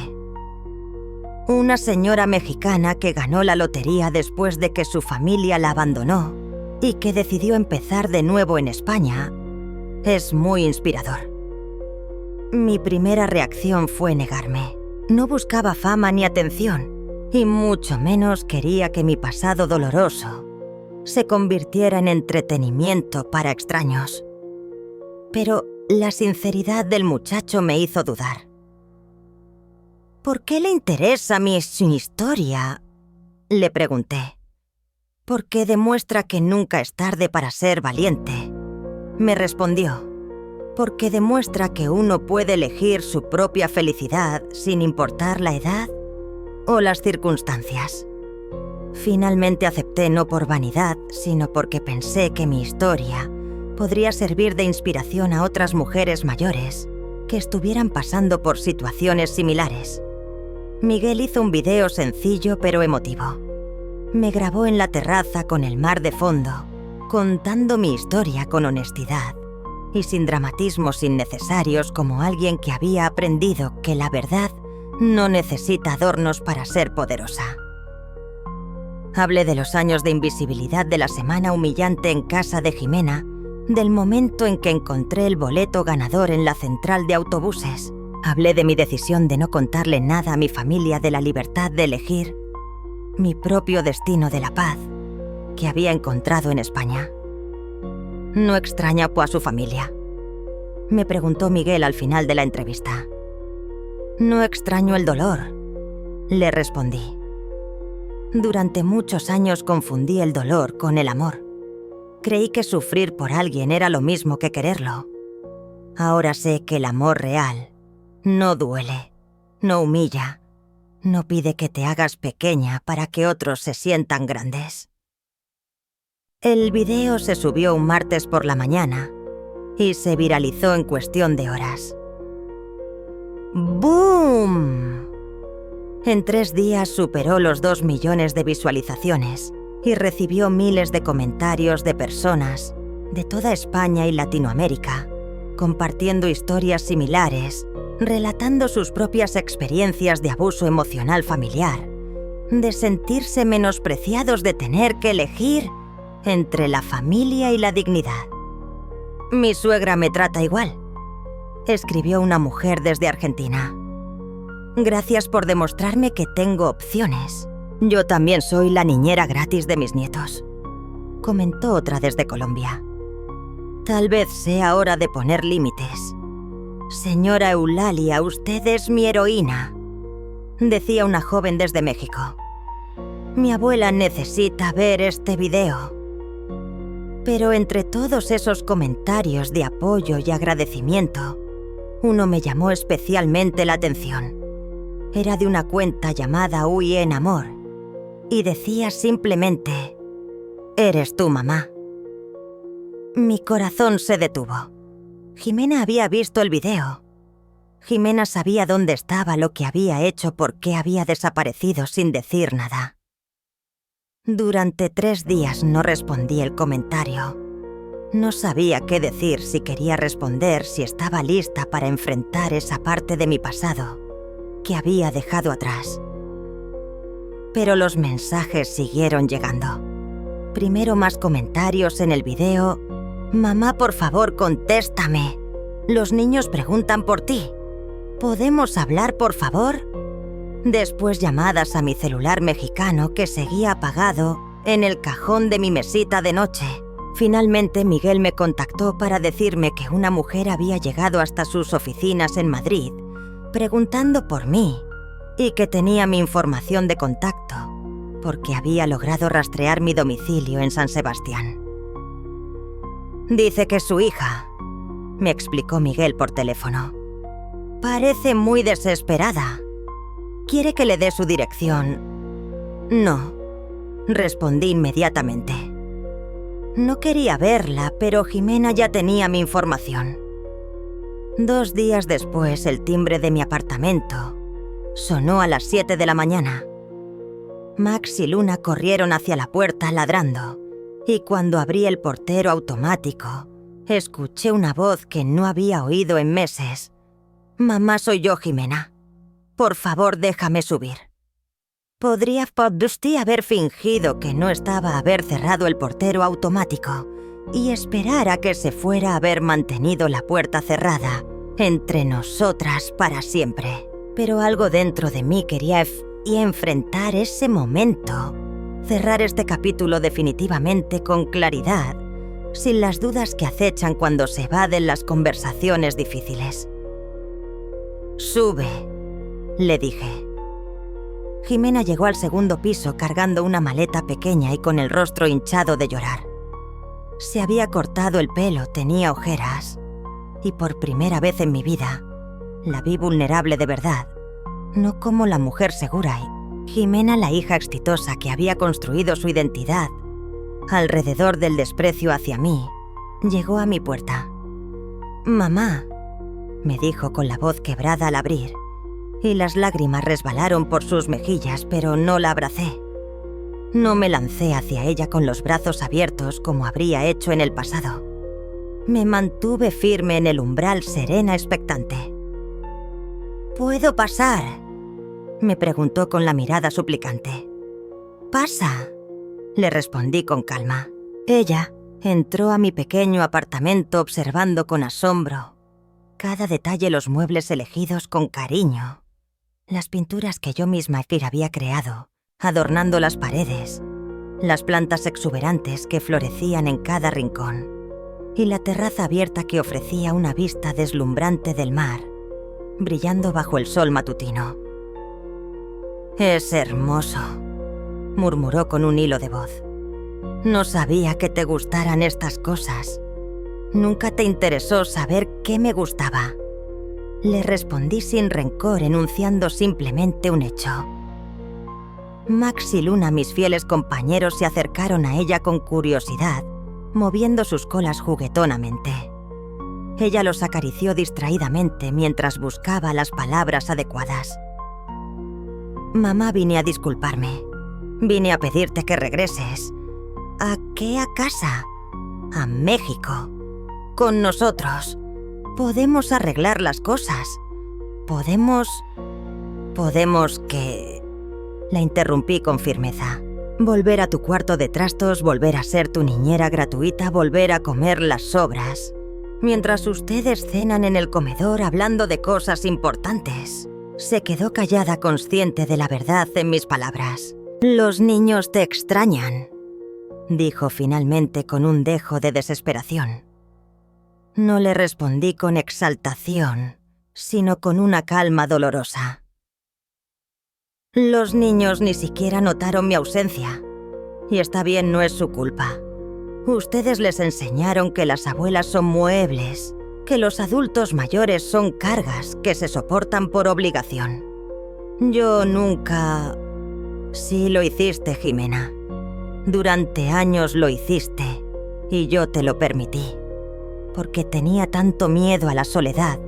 Una señora mexicana que ganó la lotería después de que su familia la abandonó y que decidió empezar de nuevo en España, es muy inspirador. Mi primera reacción fue negarme. No buscaba fama ni atención, y mucho menos quería que mi pasado doloroso se convirtiera en entretenimiento para extraños. Pero la sinceridad del muchacho me hizo dudar. ¿Por qué le interesa mi historia?, le pregunté. Porque demuestra que nunca es tarde para ser valiente, me respondió. Porque demuestra que uno puede elegir su propia felicidad sin importar la edad o las circunstancias. Finalmente acepté, no por vanidad, sino porque pensé que mi historia podría servir de inspiración a otras mujeres mayores que estuvieran pasando por situaciones similares. Miguel hizo un video sencillo pero emotivo. Me grabó en la terraza con el mar de fondo, contando mi historia con honestidad y sin dramatismos innecesarios, como alguien que había aprendido que la verdad no necesita adornos para ser poderosa. Hablé de los años de invisibilidad de la semana humillante en casa de Jimena, del momento en que encontré el boleto ganador en la central de autobuses. Hablé de mi decisión de no contarle nada a mi familia, de la libertad de elegir mi propio destino, de la paz que había encontrado en España. ¿No extraña a su familia?, me preguntó Miguel al final de la entrevista. No extraño el dolor, le respondí. Durante muchos años confundí el dolor con el amor. Creí que sufrir por alguien era lo mismo que quererlo. Ahora sé que el amor real no duele, no humilla, no pide que te hagas pequeña para que otros se sientan grandes. El video se subió un martes por la mañana y se viralizó en cuestión de horas. ¡Boom! En 3 días superó los 2 millones de visualizaciones y recibió miles de comentarios de personas de toda España y Latinoamérica, compartiendo historias similares, relatando sus propias experiencias de abuso emocional familiar, de sentirse menospreciados, de tener que elegir entre la familia y la dignidad. Mi suegra me trata igual, escribió una mujer desde Argentina. Gracias por demostrarme que tengo opciones. Yo también soy la niñera gratis de mis nietos, comentó otra desde Colombia. Tal vez sea hora de poner límites. Señora Eulalia, usted es mi heroína, decía una joven desde México. Mi abuela necesita ver este video. Pero entre todos esos comentarios de apoyo y agradecimiento, uno me llamó especialmente la atención. Era de una cuenta llamada Uy en Amor y decía simplemente: «Eres tu mamá». Mi corazón se detuvo. Jimena había visto el video. Jimena sabía dónde estaba, lo que había hecho, por qué había desaparecido sin decir nada. Durante 3 días no respondí el comentario. No sabía qué decir, si quería responder, si estaba lista para enfrentar esa parte de mi pasado que había dejado atrás. Pero los mensajes siguieron llegando. Primero más comentarios en el video. «Mamá, por favor, contéstame. Los niños preguntan por ti. ¿Podemos hablar, por favor?». Después llamadas a mi celular mexicano que seguía apagado en el cajón de mi mesita de noche. Finalmente Miguel me contactó para decirme que una mujer había llegado hasta sus oficinas en Madrid preguntando por mí y que tenía mi información de contacto porque había logrado rastrear mi domicilio en San Sebastián. Dice que es su hija, me explicó Miguel por teléfono. Parece muy desesperada. ¿Quiere que le dé su dirección? No, respondí inmediatamente. No quería verla, pero Jimena ya tenía mi información. 2 días después, el timbre de mi apartamento sonó a las 7 de la mañana. Max y Luna corrieron hacia la puerta ladrando, y cuando abrí el portero automático, escuché una voz que no había oído en meses. «Mamá, soy yo, Jimena. Por favor, déjame subir». Podría usted haber fingido que no estaba haber cerrado el portero automático y esperar a que se fuera a haber mantenido la puerta cerrada entre nosotras para siempre. Pero algo dentro de mí quería enfrentar ese momento, cerrar este capítulo definitivamente con claridad, sin las dudas que acechan cuando se evaden las conversaciones difíciles. «Sube», le dije. Jimena llegó al segundo piso cargando una maleta pequeña y con el rostro hinchado de llorar. Se había cortado el pelo, tenía ojeras, y por primera vez en mi vida la vi vulnerable de verdad, no como la mujer segura y Jimena, la hija exitosa que había construido su identidad alrededor del desprecio hacia mí, llegó a mi puerta. «Mamá», me dijo con la voz quebrada al abrir, y las lágrimas resbalaron por sus mejillas, pero no la abracé. No me lancé hacia ella con los brazos abiertos como habría hecho en el pasado. Me mantuve firme en el umbral, serena, expectante. «¿Puedo pasar?», me preguntó con la mirada suplicante. «Pasa», le respondí con calma. Ella entró a mi pequeño apartamento observando con asombro cada detalle, los muebles elegidos con cariño, las pinturas que yo misma había creado, adornando las paredes, las plantas exuberantes que florecían en cada rincón, y la terraza abierta que ofrecía una vista deslumbrante del mar, brillando bajo el sol matutino. «Es hermoso», murmuró con un hilo de voz. «No sabía que te gustaran estas cosas. Nunca te interesó saber qué me gustaba». Le respondí sin rencor, enunciando simplemente un hecho. Max y Luna, mis fieles compañeros, se acercaron a ella con curiosidad, moviendo sus colas juguetonamente. Ella los acarició distraídamente mientras buscaba las palabras adecuadas. «Mamá, vine a disculparme. Vine a pedirte que regreses». «¿A qué? ¿A casa?» «A México. Con nosotros. Podemos arreglar las cosas. Podemos que...». La interrumpí con firmeza. «Volver a tu cuarto de trastos, volver a ser tu niñera gratuita, volver a comer las sobras, mientras ustedes cenan en el comedor hablando de cosas importantes». Se quedó callada, consciente de la verdad en mis palabras. «Los niños te extrañan», dijo finalmente con un dejo de desesperación. No le respondí con exaltación, sino con una calma dolorosa. «Los niños ni siquiera notaron mi ausencia. Y está bien, no es su culpa. Ustedes les enseñaron que las abuelas son muebles, que los adultos mayores son cargas que se soportan por obligación. Yo nunca...». «Sí lo hiciste, Jimena. Durante años lo hiciste, y yo te lo permití, porque tenía tanto miedo a la soledad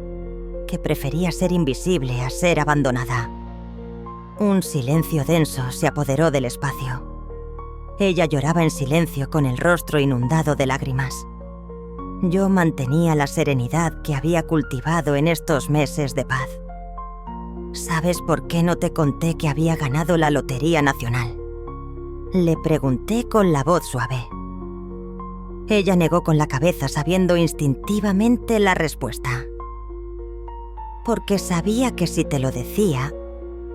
que prefería ser invisible a ser abandonada». Un silencio denso se apoderó del espacio. Ella lloraba en silencio con el rostro inundado de lágrimas. Yo mantenía la serenidad que había cultivado en estos meses de paz. «¿Sabes por qué no te conté que había ganado la Lotería Nacional?», le pregunté con la voz suave. Ella negó con la cabeza, sabiendo instintivamente la respuesta. «Porque sabía que si te lo decía,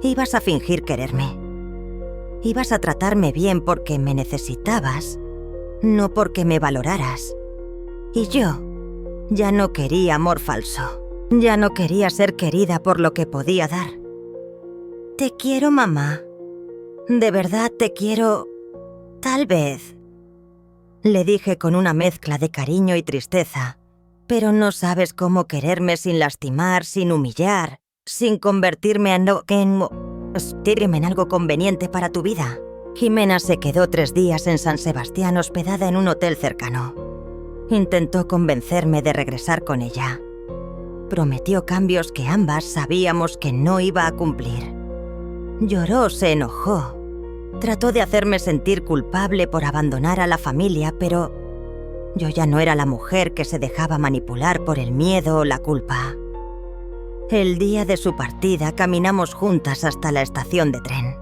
ibas a fingir quererme. Ibas a tratarme bien porque me necesitabas, no porque me valoraras. Y yo ya no quería amor falso. Ya no quería ser querida por lo que podía dar. Te quiero, mamá. De verdad te quiero. Tal vez», le dije con una mezcla de cariño y tristeza. «Pero no sabes cómo quererme sin lastimar, sin humillar, sin convertirme en algo conveniente para tu vida». Jimena se quedó 3 días en San Sebastián, hospedada en un hotel cercano. Intentó convencerme de regresar con ella. prometió cambios que ambas sabíamos que no iba a cumplir. Lloró, se enojó. Trató de hacerme sentir culpable por abandonar a la familia, pero yo ya no era la mujer que se dejaba manipular por el miedo o la culpa. El día de su partida caminamos juntas hasta la estación de tren.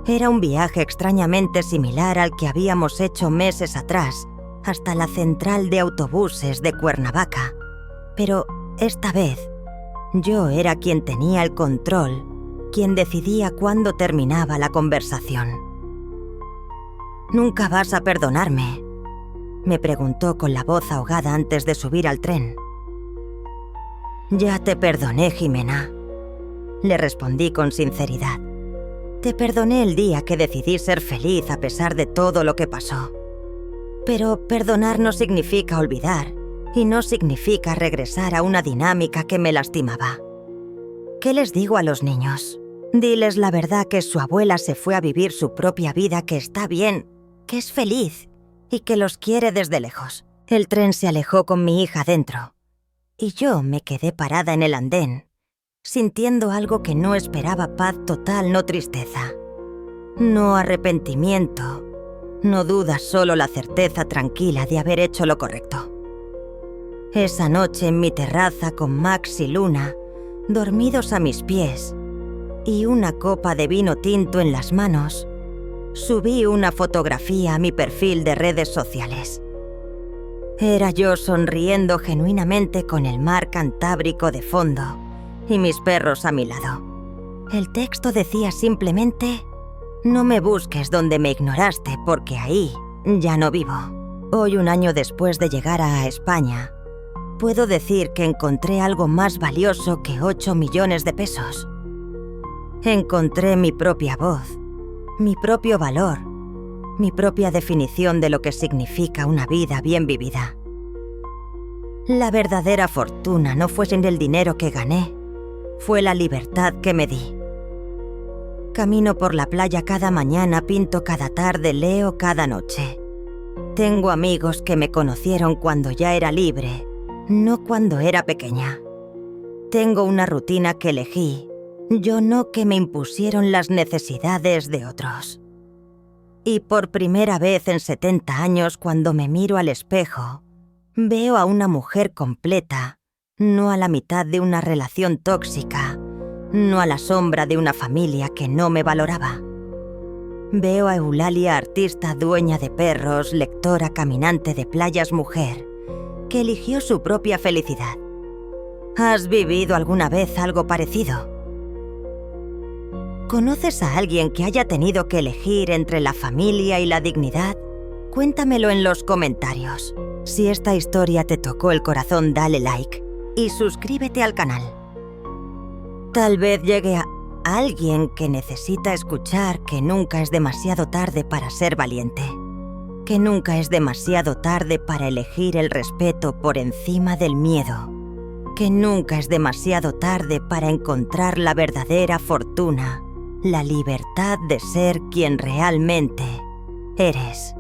Era un viaje extrañamente similar al que habíamos hecho meses atrás, hasta la central de autobuses de Cuernavaca. Pero esta vez, yo era quien tenía el control, quien decidía cuándo terminaba la conversación. «¿Nunca vas a perdonarme?», me preguntó con la voz ahogada antes de subir al tren. «Ya te perdoné, Jimena», le respondí con sinceridad. «Te perdoné el día que decidí ser feliz a pesar de todo lo que pasó. Pero perdonar no significa olvidar y no significa regresar a una dinámica que me lastimaba. ¿Qué les digo a los niños? Diles la verdad, que su abuela se fue a vivir su propia vida, que está bien, que es feliz y que los quiere desde lejos». El tren se alejó con mi hija dentro y yo me quedé parada en el andén, sintiendo algo que no esperaba: paz total, no tristeza, no arrepentimiento, no duda, solo la certeza tranquila de haber hecho lo correcto. Esa noche en mi terraza con Max y Luna, dormidos a mis pies, y una copa de vino tinto en las manos, subí una fotografía a mi perfil de redes sociales. Era yo sonriendo genuinamente con el mar Cantábrico de fondo y mis perros a mi lado. El texto decía simplemente: «No me busques donde me ignoraste, porque ahí ya no vivo». Hoy, un año después de llegar a España, puedo decir que encontré algo más valioso que 8 millones de pesos. Encontré mi propia voz, mi propio valor, mi propia definición de lo que significa una vida bien vivida. La verdadera fortuna no fue el dinero que gané, fue la libertad que me di. Camino por la playa cada mañana, pinto cada tarde, leo cada noche. Tengo amigos que me conocieron cuando ya era libre, no cuando era pequeña. Tengo una rutina que elegí, yo no que me impusieron las necesidades de otros. Y por primera vez en 70 años, cuando me miro al espejo, veo a una mujer completa, no a la mitad de una relación tóxica, no a la sombra de una familia que no me valoraba. Veo a Eulalia, artista, dueña de perros, lectora, caminante de playas, mujer, que eligió su propia felicidad. ¿Has vivido alguna vez algo parecido? ¿Conoces a alguien que haya tenido que elegir entre la familia y la dignidad? Cuéntamelo en los comentarios. Si esta historia te tocó el corazón, dale like y suscríbete al canal. Tal vez llegue a alguien que necesita escuchar que nunca es demasiado tarde para ser valiente, que nunca es demasiado tarde para elegir el respeto por encima del miedo, que nunca es demasiado tarde para encontrar la verdadera fortuna, la libertad de ser quien realmente eres.